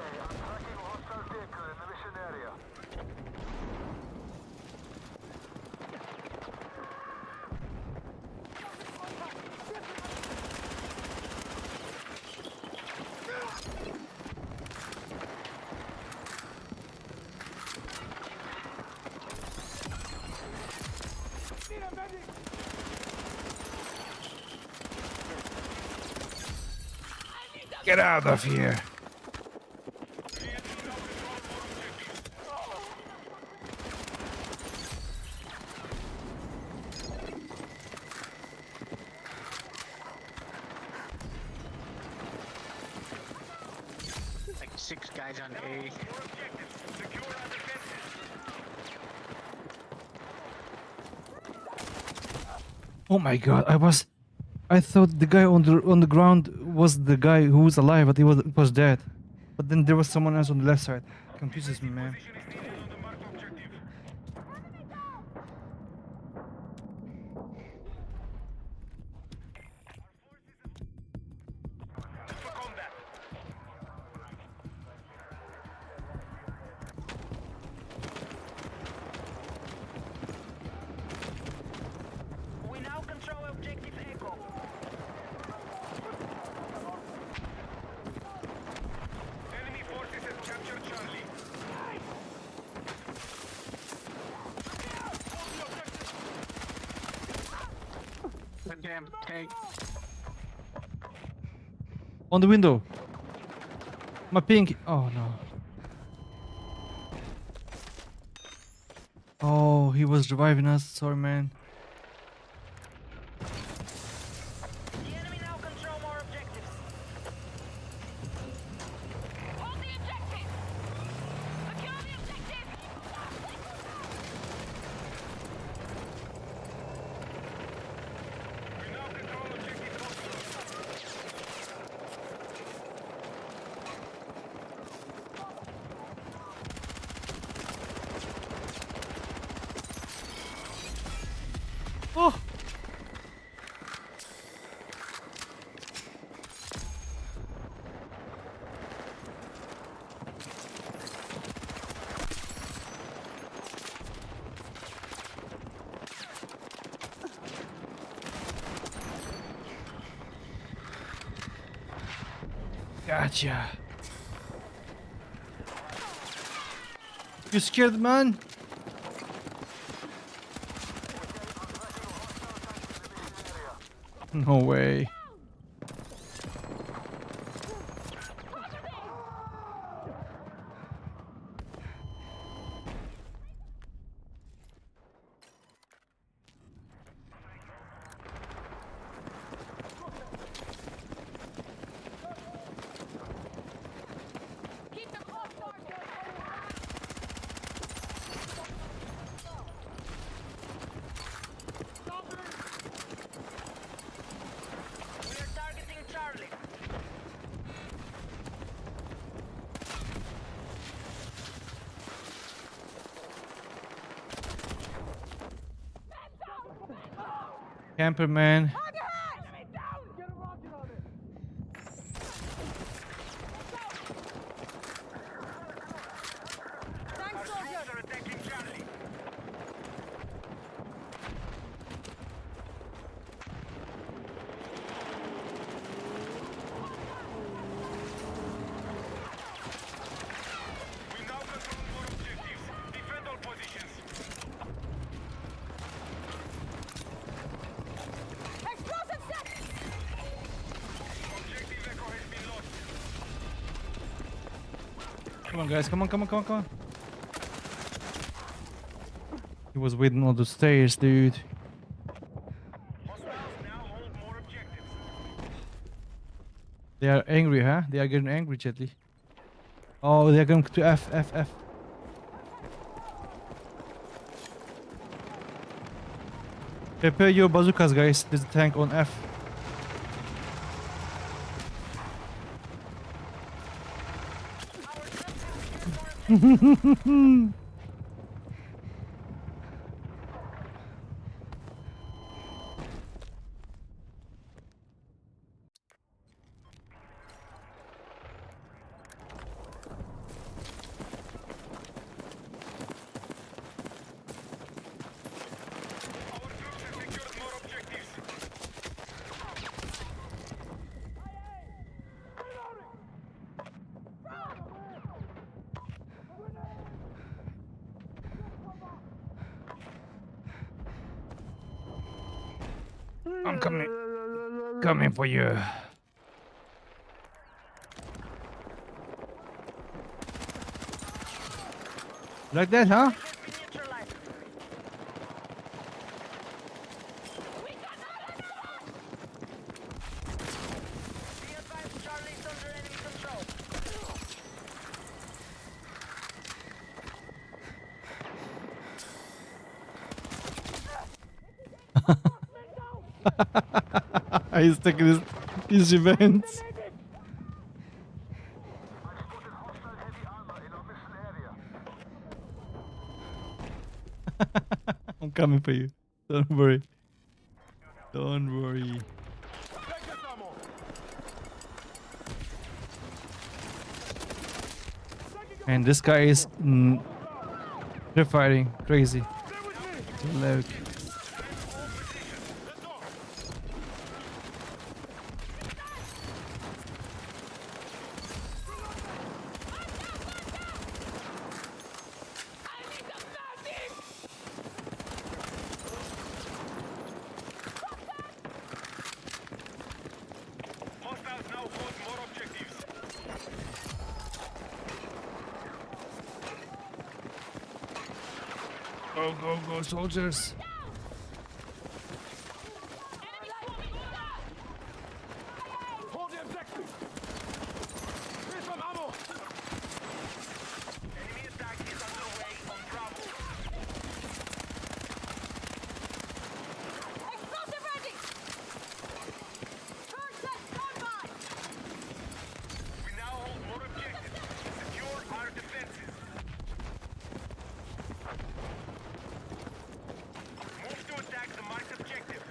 Get out of here. Like 6 guys on A. Your objectives. Secure our defenses. Oh my god, I thought the guy on the ground was the guy who was alive, but it was dead. But then there was someone else on the left side. Confuses me, man. Position is needed on the marked objective. For combat. We now control objective Echo. Enemy forces have captured Charlie. The damn tank. On the window. My pink. Oh no. Oh, he was reviving us. Sorry, man. The enemy now control more objectives. Hold the objective! Secure the objective! We now control objective Foxtrot. Oh. Gotcha. You scared, man? No way. Keep the clock going! We are targeting Charlie. Camper, man. Enemy down! Get a rocket on it! Thanks, Our soldier! troops are attacking Charlie. Come on, guys. Come on, come on, come on, come on. He was waiting on the stairs, dude. Hostiles now hold more objectives. They are angry, huh? They are getting angry, gently. Oh, they are going to F, F, F. Prepare your bazookas, guys. There's a tank on F. Our troops have secured more objectives. I'm coming. Coming for you. Like that, huh? Has been neutralized. Be advised, Charlie's under enemy control. He's taking his revenge. I'm coming for you. Don't worry. Don't worry. And this guy is fighting crazy. Look. Hostiles now hold more objectives. Go, go, go, soldiers. Hold the objective. Here's some ammo. Enemy attack is underway on Bravo. Explosive ready! Bird set standby! We now hold more objectives. Secure our defenses. Move to attack the marked objective.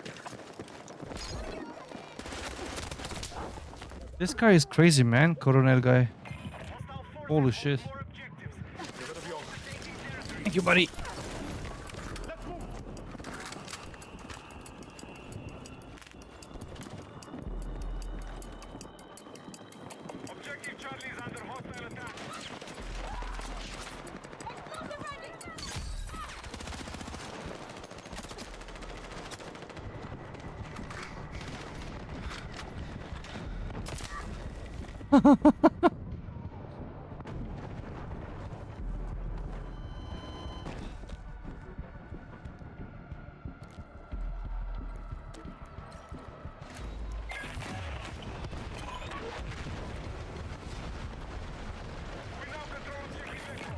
This guy is crazy, man. Coronel guy. Hostile forces Holy hold shit. more objectives. Taking territory. Thank you, buddy. Let's move. Objective Charlie is under hostile attack. Explosive ready! We now control objective Echo.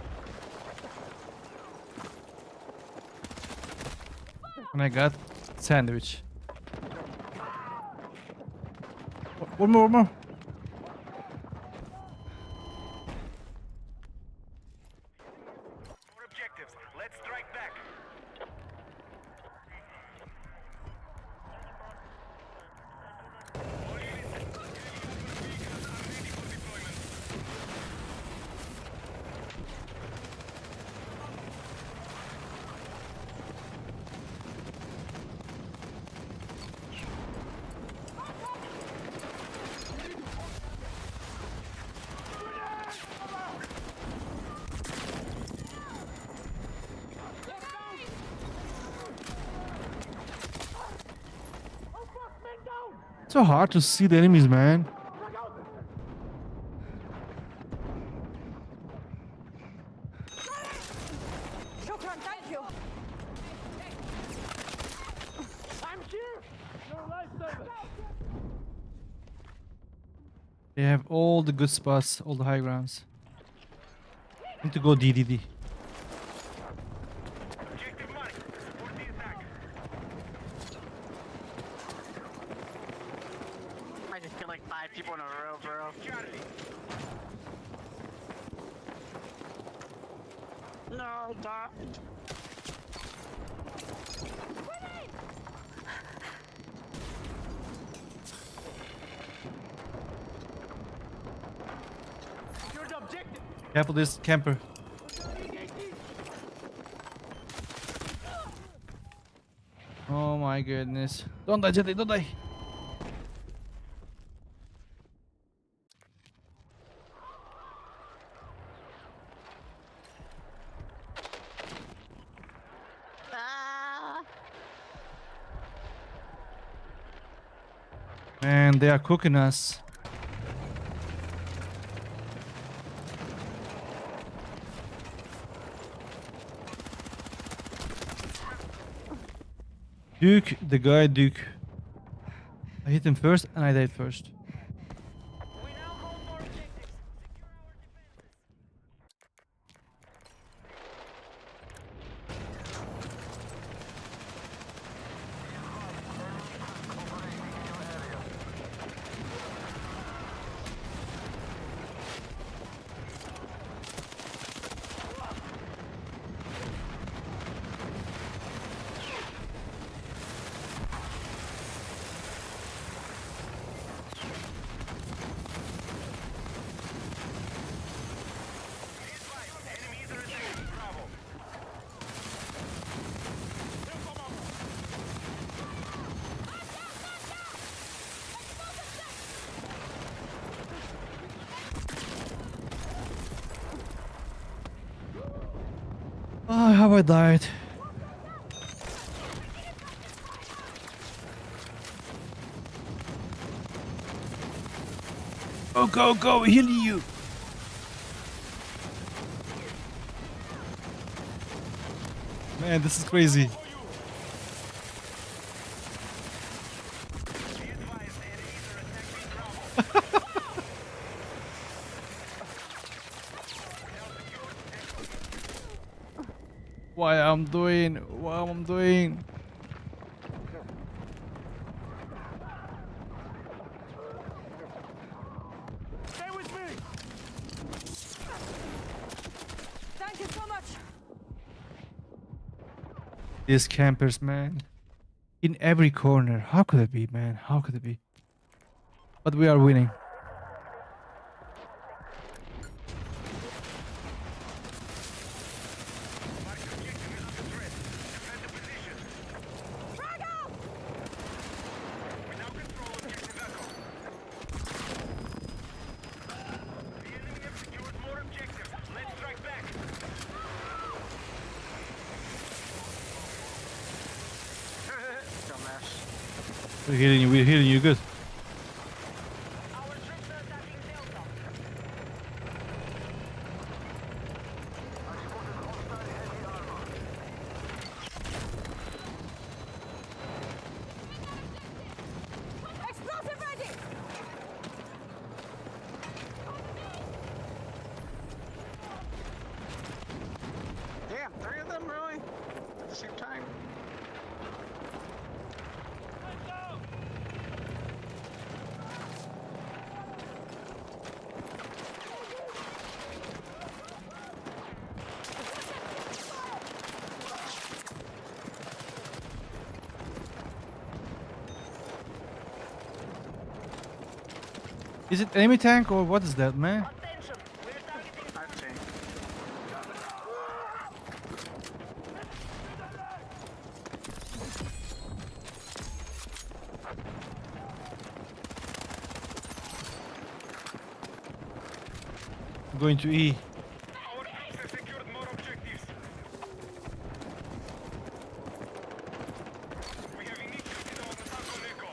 And I got sandwich. One more, one more. More objectives. Let's strike back. All units, ready for deployment. It's so hard to see the enemies, man. They have all the good spots, all the high grounds. Need to go DDD. Objective marked. Support the attack. I just killed like 5 people in a row, bro. Charlie. No, Doc. Secured the objective. Careful this camper. Oh my goodness. Don't die, Jetty, don't die. Ah. Man, they are cooking us. Duke, the guy Duke. I hit him first and I died first. We now hold more objectives. Secure our defenses. Enemies are attacking Bravo. Oh, how I died. Go, go, go, healing you. Man, this is crazy. Be advised, enemies are attacking Bravo. What I'm doing? What I'm doing? Stay with me. Thank you so much. These campers, man. In every corner. How could it be, man? How could it be? But we are winning. We now control objective Echo. The enemy have secured more objectives. Let's strike back. Dumbass. We're healing you. We're healing you. Good. Our troops are attacking Delta. Explosive ready. Damn, 3 of them, really? At the same time? Is it enemy tank or what is that, man? Attention. We're targeting I'd say. I'm going to E. Our troops have secured more objectives. We have initiated our attack on Echo.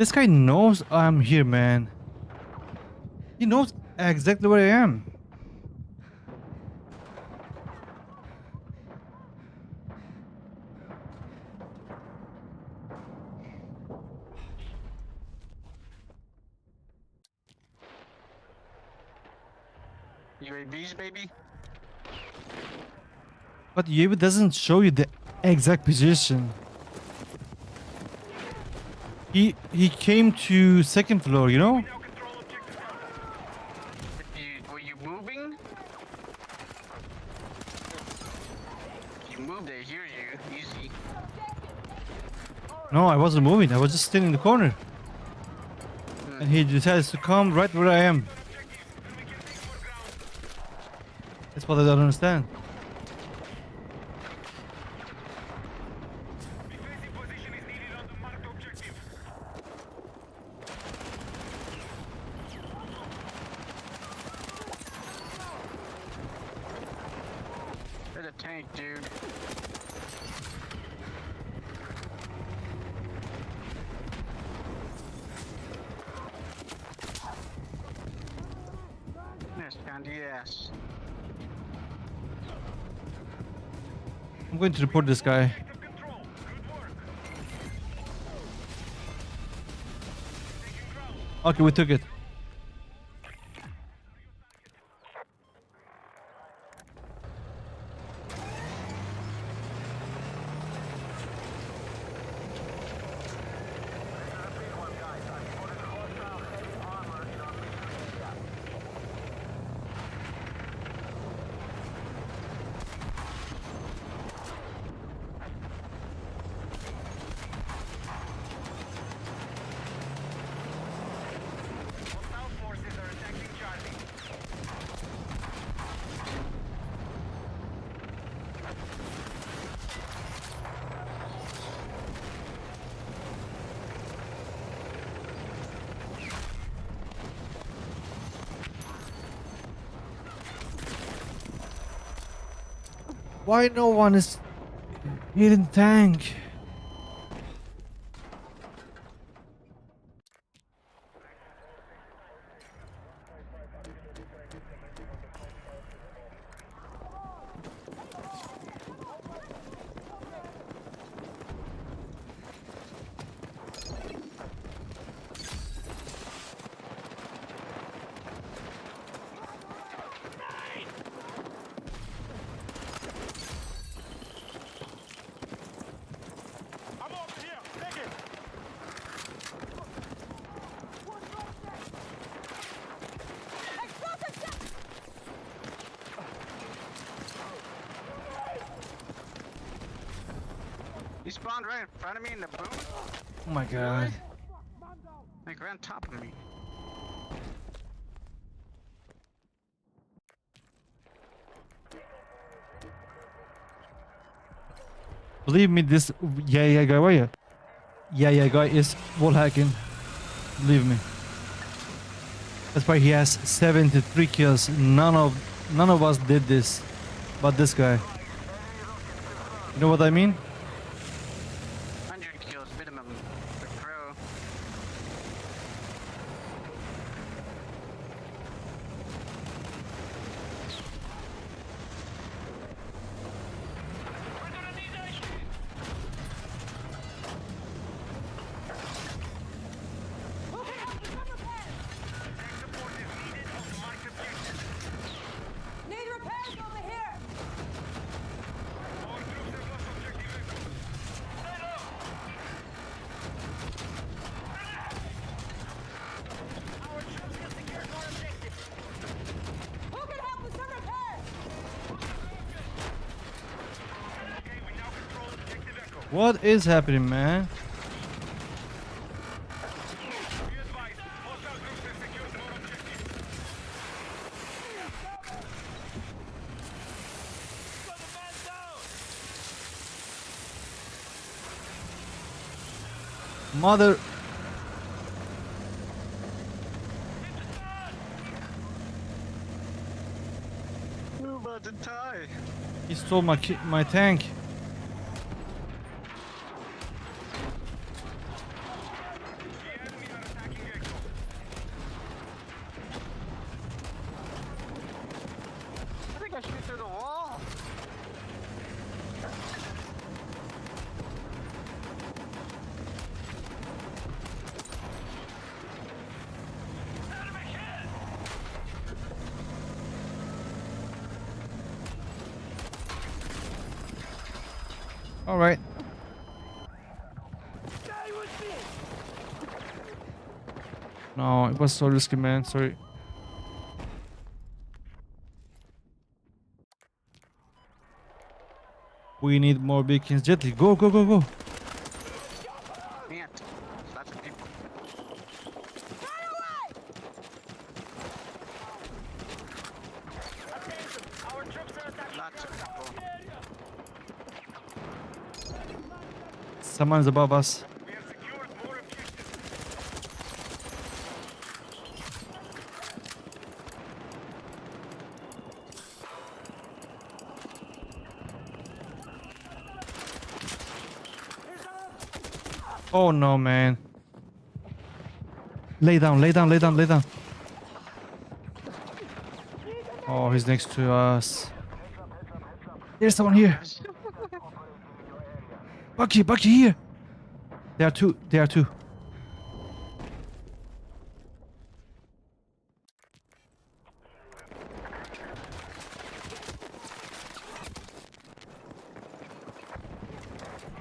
This guy knows I'm here, man. He knows exactly where I am. UAVs, baby. But UAV doesn't show you the exact position. He came to second floor, you know? Now control objective Alpha. Were you moving? You moved, they hear you. Easy. No, I wasn't moving. I was just standing in the corner. And he decides to come right where I am. That's what I don't understand. Defensive position is needed on the marked objective. There's a tank, dude. Yes, Candy ass. I'm going to report this guy. Objective control. Good work. Taking ground. Okay, we took it. Hostile forces are attacking Charlie. Why no one is hitting tank? I'm over here. Take it. He spawned right in front of me in the booth. Oh my god. Like right on top of me. Believe me, this yeah guy, where you? Yeah guy is wall hacking. Believe me. That's why he has 73 kills. None of us did this, but this guy. You know what I mean? 100 kills minimum. The pro. Support is needed on the marked objective. Need repairs over here! Our troops have lost objective Echo. Our troops have secured more objectives. Who can help with some repairs? Okay, we now control objective Echo. What is happening, man? Be advised, hostile troops have secured more objectives. Mother. We're about to die. He stole my tank. The enemy All right. No, it was so risky, man. Sorry. We need more beacons. Jetly, go, go, go, go. Can't. Lots of people. Attention! Our troops are attacking Lots of Georgetown. people. Someone's above us. We have secured more objectives. Oh no, man. Lay down, lay down, lay down, lay down. Oh, he's next to us. There's someone here. Bucky, Bucky here. There are two. There are two.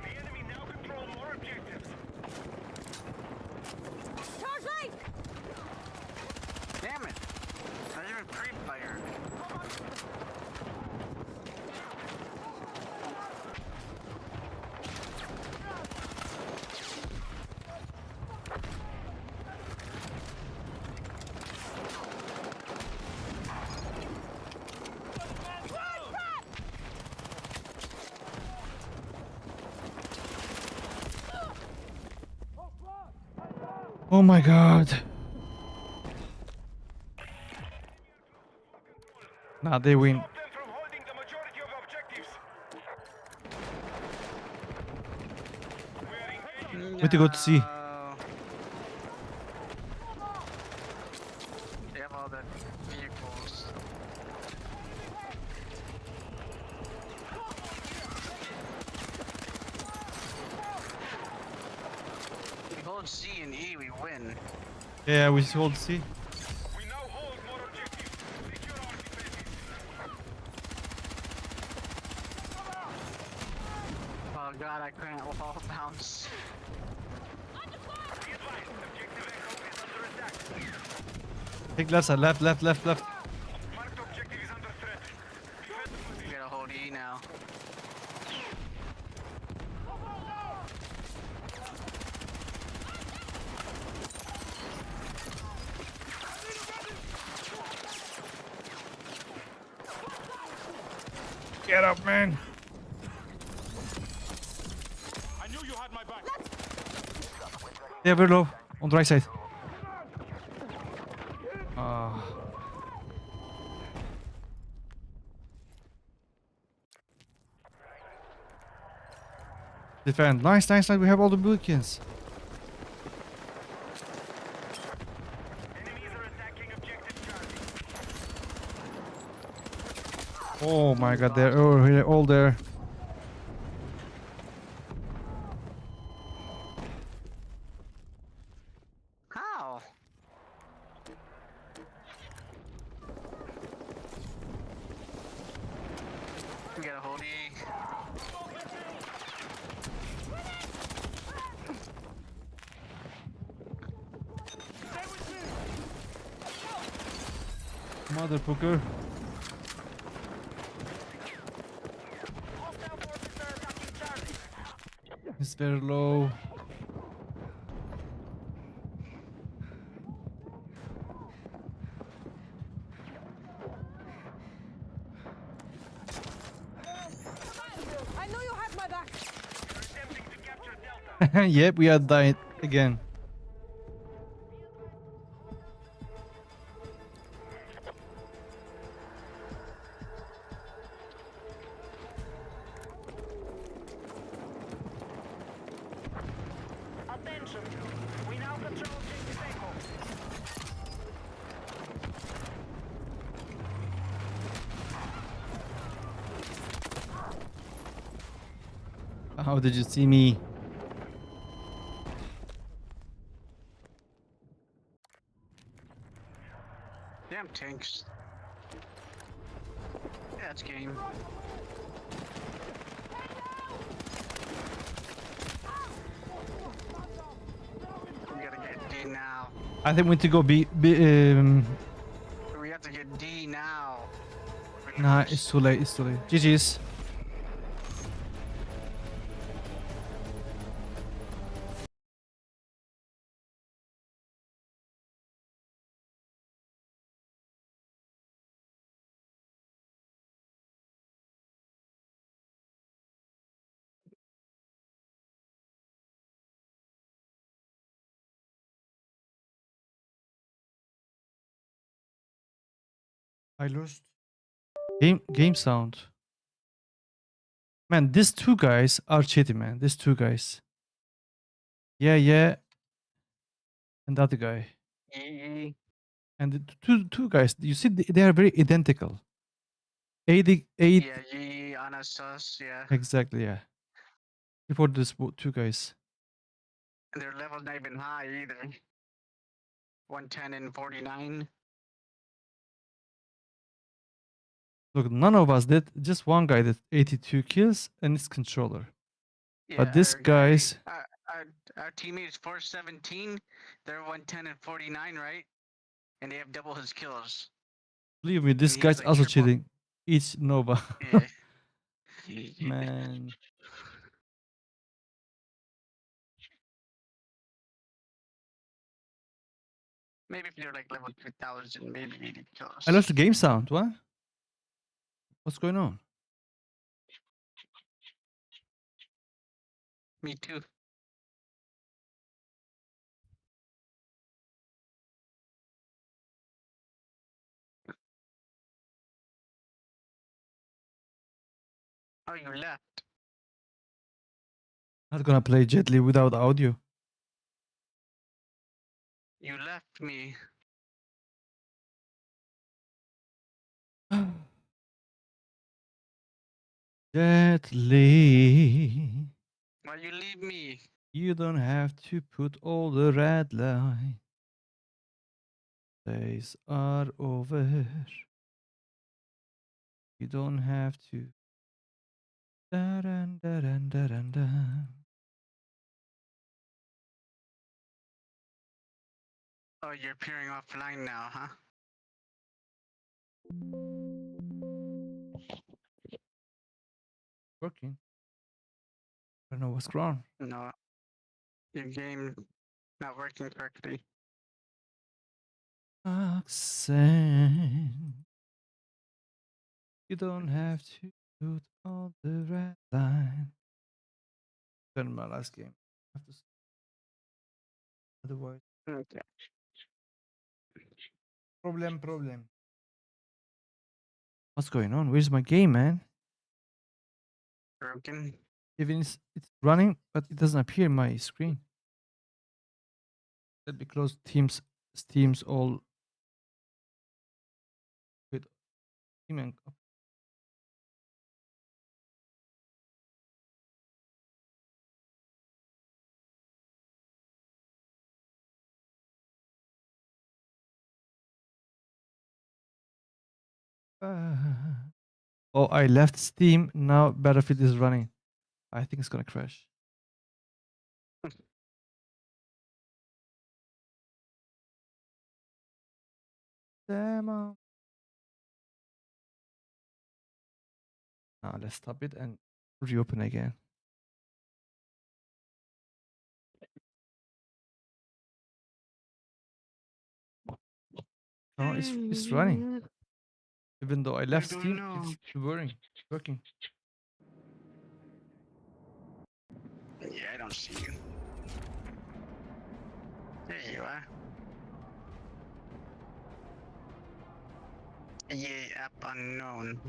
The enemy now control more objectives. Charge lane! Damn it. I didn't even pre-fire. Oh my god. Nah, they win. Stop them from holding the majority of objectives. We are engaging. Way to go to sea. No. They have all the vehicles. We hold C and E, we win. Yeah, we hold C. We now hold more objectives. Secure our defenses. Oh god, I couldn't wall bounce. Be advised, objective Echo is under attack. Take left side, left, left, left, left. Marked objective is under threat. Defend the We position. gotta hold E now. Get up, man. I knew you had my back. Yeah, we're low. On the right side. Ah. Defend. Nice, nice, nice. We have all the beacons. Enemies are attacking objective Charlie. Oh my god, they're all there. How? We gotta hold E. Motherfucker. Hostile forces are attacking Charlie. It's very low. I know you had my back. You're attempting to capture Delta. Yep, we are dying again. Attention! We now control objective Echo. How did you see me? Damn tanks. Yeah, it's game. A now. I think we need to go B. We have to get D now. We Nah, lose. it's too late. It's too late. GG's. I lost. Game sound. Man, these two guys are cheating, man. These two guys. Yeah. And the other guy. E. And the two guys, you see, they are very identical. 80. Yeah, Yi, Anasus, yeah. Exactly, yeah. Before this, two guys. And their level's not even high either. 110 and 49. Look, none of us did. Just one guy did 82 kills and his controller. Yeah, But this our guy- guy's our teammate is 417. They're 110 and 49, right? And they have double his kills. believe me, this he has, guy's like, also triple- cheating. Each Nova. Yeah. Man. Maybe if they're like level 2000, maybe 80 kills. I lost the game sound. What? What's going on? Me too. Oh, you left. Not gonna play Jetly without audio. You left me. Jetly. Why you leave me? You don't have to put all the red line. Days are over. You don't have to. Da-dun, da-dun, da-dun, dun. Oh, you're appearing offline now, huh? Working. I don't know what's wrong. No. Your game not working correctly. Roxanne, you don't have to put all the red line. Turn my last game. I have to. Otherwise, Okay. problem. What's going on? Where's my game, man? Broken. Even it's running, but it doesn't appear in my screen. Let me close Steam's all. With Steam and oh, I left Steam. Now Battlefield is running. I think it's gonna crash. Damn. Now let's stop it and reopen again. No, it's running. Even though I left don't Steam, know. it's working. Yeah, I don't see you. There you are. Yeah, app unknown.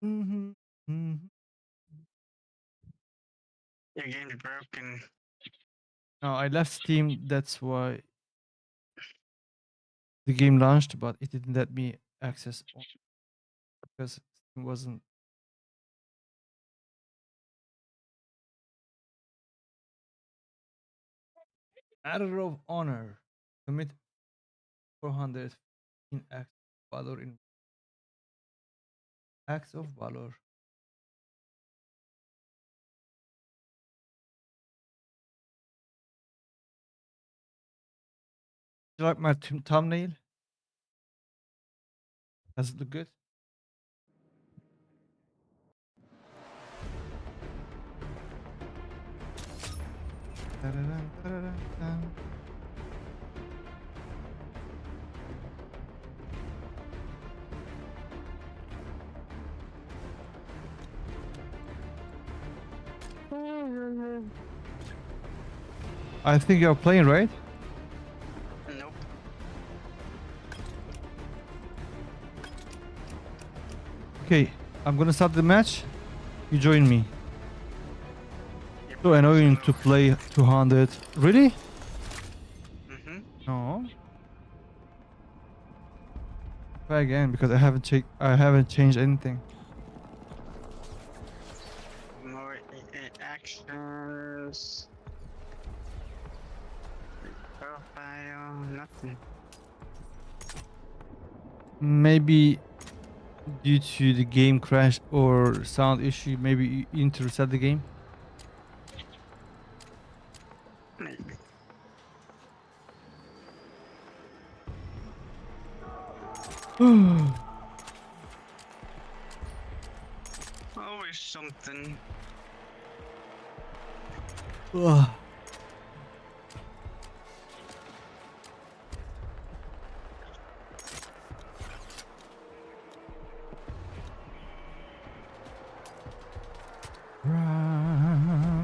Mm-hmm. Your game's broken. No, I left Steam. That's why the game launched, but it didn't let me access because it wasn't. Matter of honor. Commit 400 in acts of valor. You like my thumbnail? Does it look good? Da-da-dum, da-da-dum-dum. I think you're playing, right? Nope. Okay, I'm gonna start the match. You join me. So annoying to play 200. Really? Mm-hmm. No. Try again because I haven't changed anything. More actions. Profile, nothing. Maybe due to the game crash or sound issue, maybe you need to reset the game. Maybe. Always something. Ugh.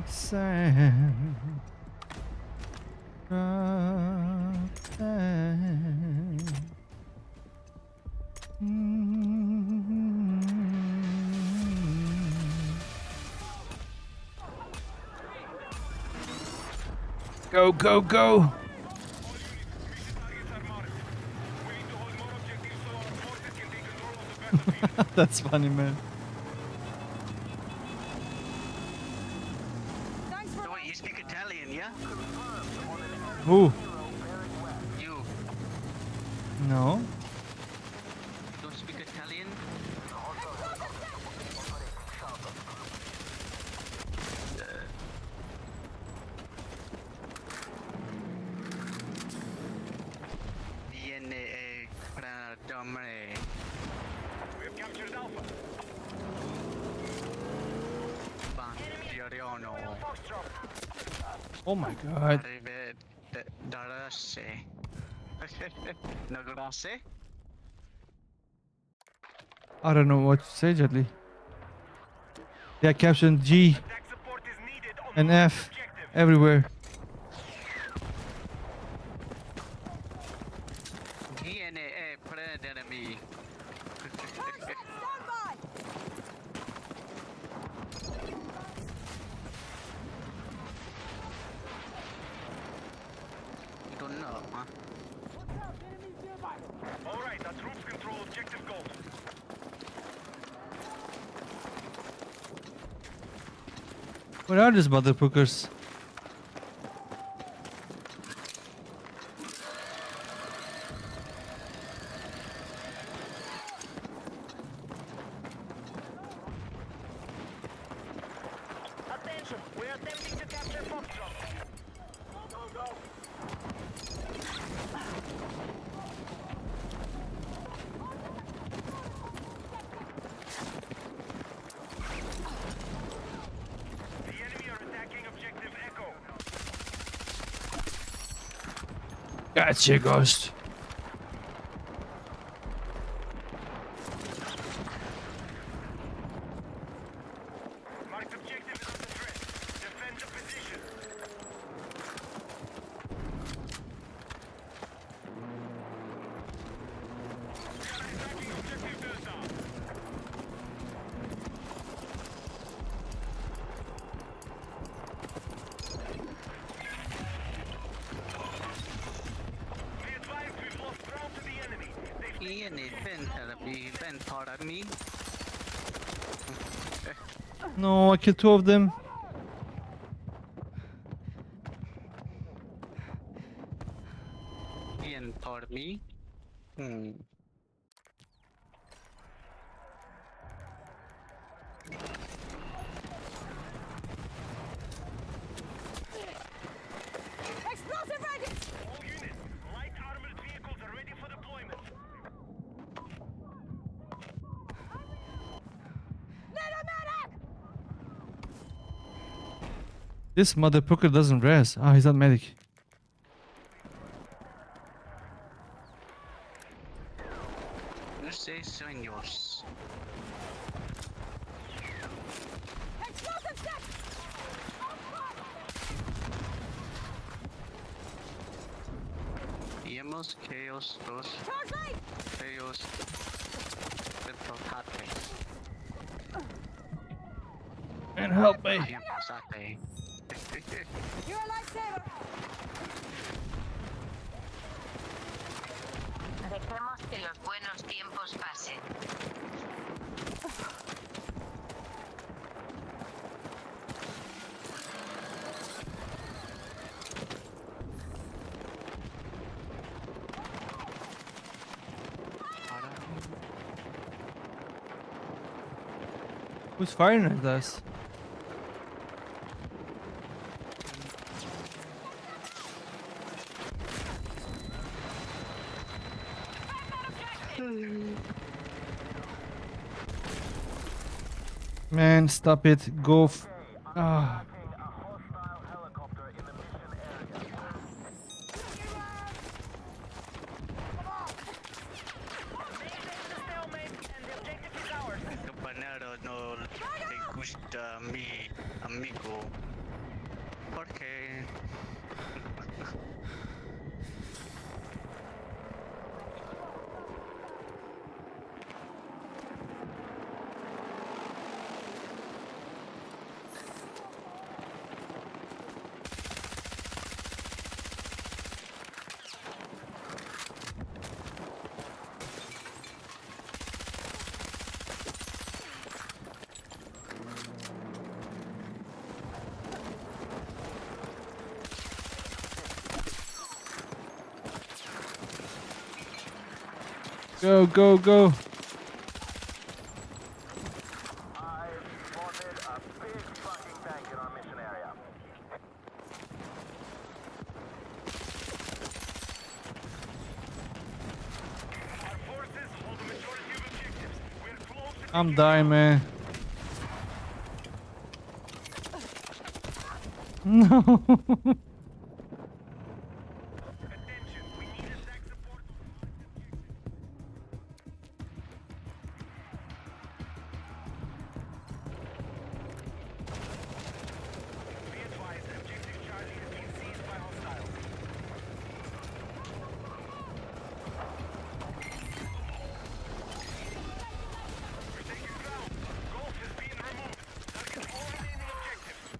Roxanne, Roxanne. Go, go, go! That's funny, man. Thanks for Oh, wait, you speak Italian, yeah? Who? You No. don't speak Italian? Viene para domre. We have captured Alpha. Bandioriano. Foxtrot. Oh my god. Arrive darase. No grazie? I don't know what to say, Jadli. Yeah, caption G Attack support is needed on and the F objective. everywhere. Viene prendere. stand by. You don't know, huh? All right, our troops control objective goals. Where are these motherfuckers? Attention, we're attempting to capture Foxtrot. Go, go, go. The enemy are attacking objective Echo. Gotcha, Ghost. Marked objective is under threat. Defend the position. We are attacking objective Delta. Be advised, we've lost ground to the enemy. They've Viene ben para me. No, I killed two of them. Bien por me. Explosive ready. all units. Light armored This motherfucker doesn't rest. Ah, he's not medic. No sé, sueños. Explosive set! Íbamos Chaos 2, Charge right! Chaos, Retrocate. Man, help me. Sate. You're a lifesaver! Dejemos que los buenos tiempos pasen. Who's firing at us? Man, stop it. Go. Ah. Compañero, no te gusta mi amigo. ¿Por qué? Go, go, go. I spotted a big fucking tank in our mission area. Our forces hold the majority of objectives. We're close to I'm dying, man. No. attention. We need attack support. Be advised, objective Charlie has been seized by hostiles. We're taking ground. Golf has been removed. Target all remaining objectives.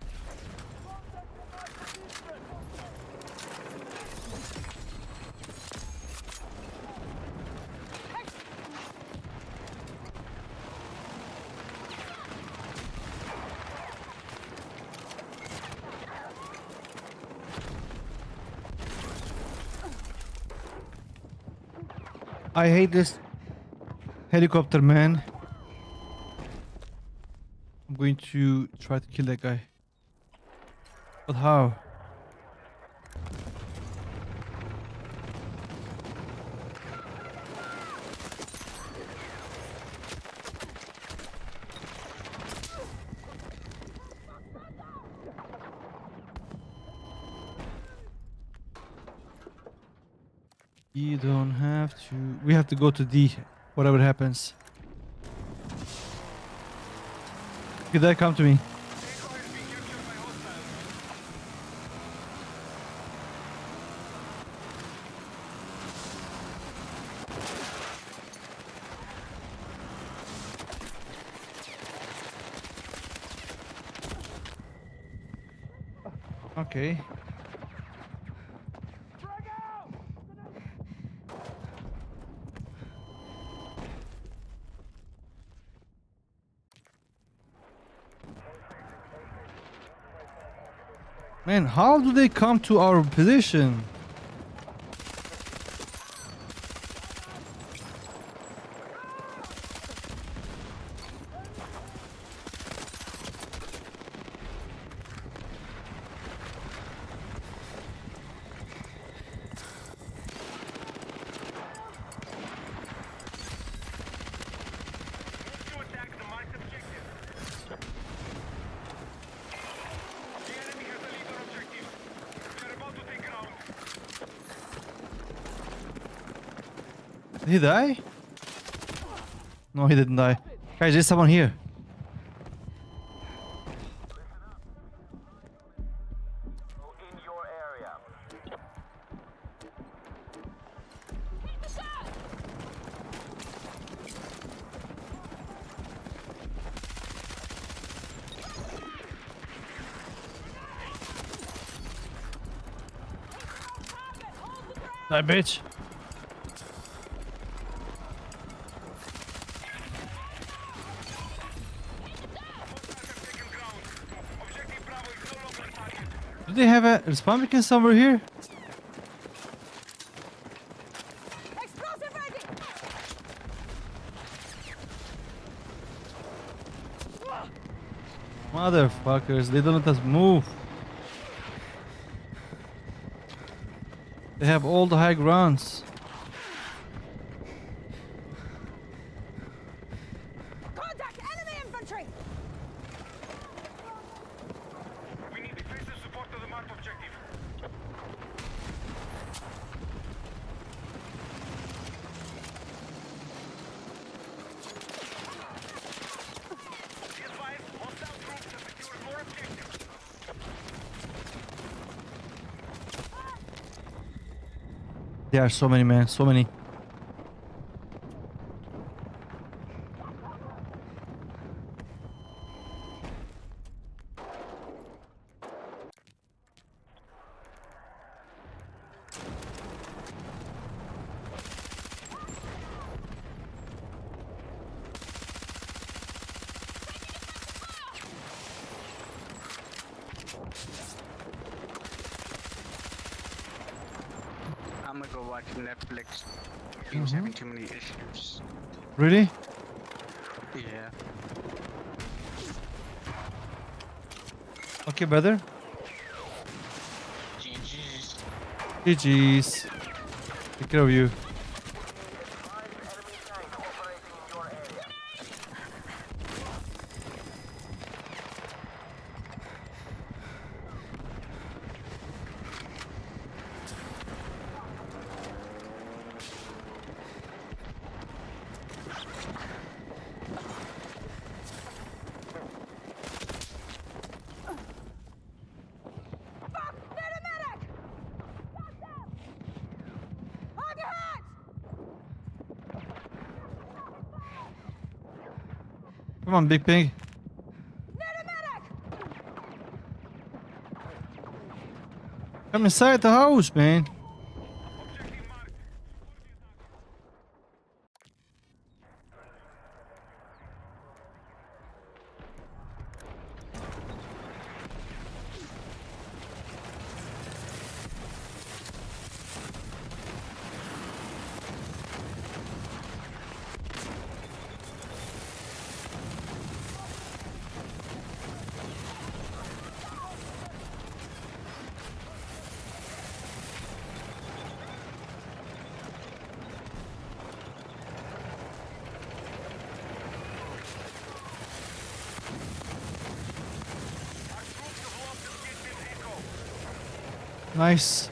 I hate this helicopter, man. I'm going to try to kill that guy. But how? You don't have to. We have to go to D, whatever happens. Did that come to me? Okay. Man, how do they come to our position? To attack the marked objective. The enemy has Did he die? No, he didn't die. Guys, there's someone here. In your area. Die, bitch. Do they have a respawn beacon somewhere here? Explosive ready! Motherfuckers, they don't let us move. They have all the high grounds. Contact enemy infantry! We need defensive support to the marked objective. Be advised, hostile troops have secured more objectives. There are so many, man, so many. I'm gonna go watch Netflix. Game's having too many issues. Really? Yeah. Okay, brother. GG's. GG's. Take care of you. Enemy tank operating in your area. Fuck! Need a medic! On your hands! Come on, big pig. Need a medic! Come inside the house, man. Objective marked. Our troops have lost objective Echo. Nice.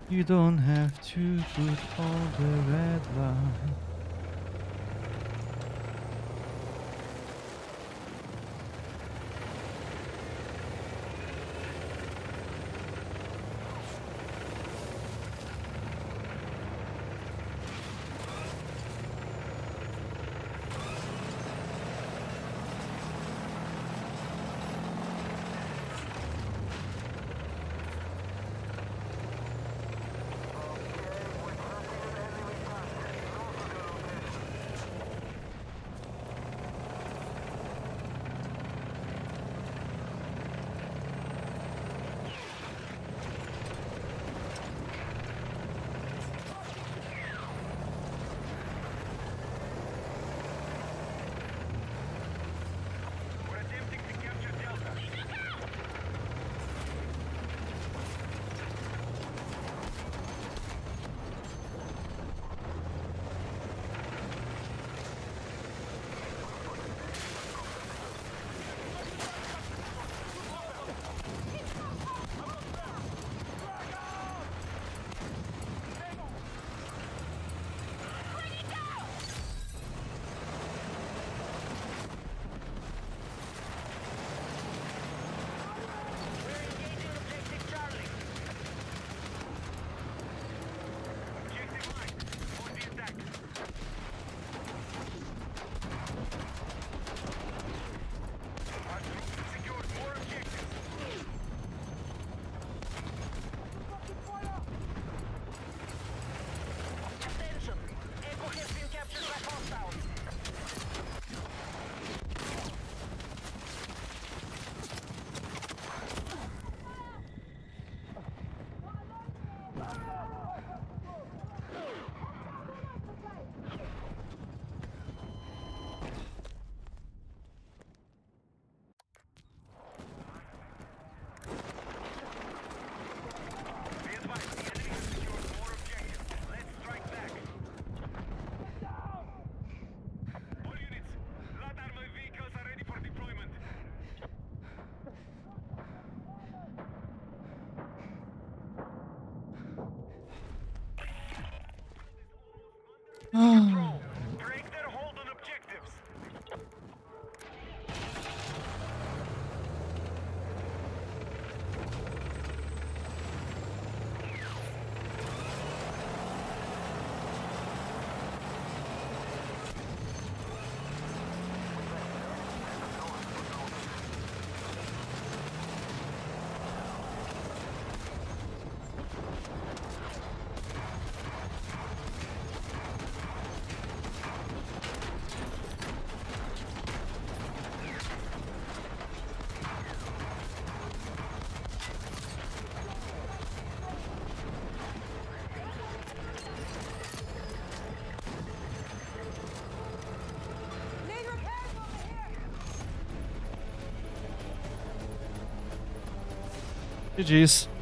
You don't have to put all the red line. Break their hold on objectives. Need repairs over here! GG's.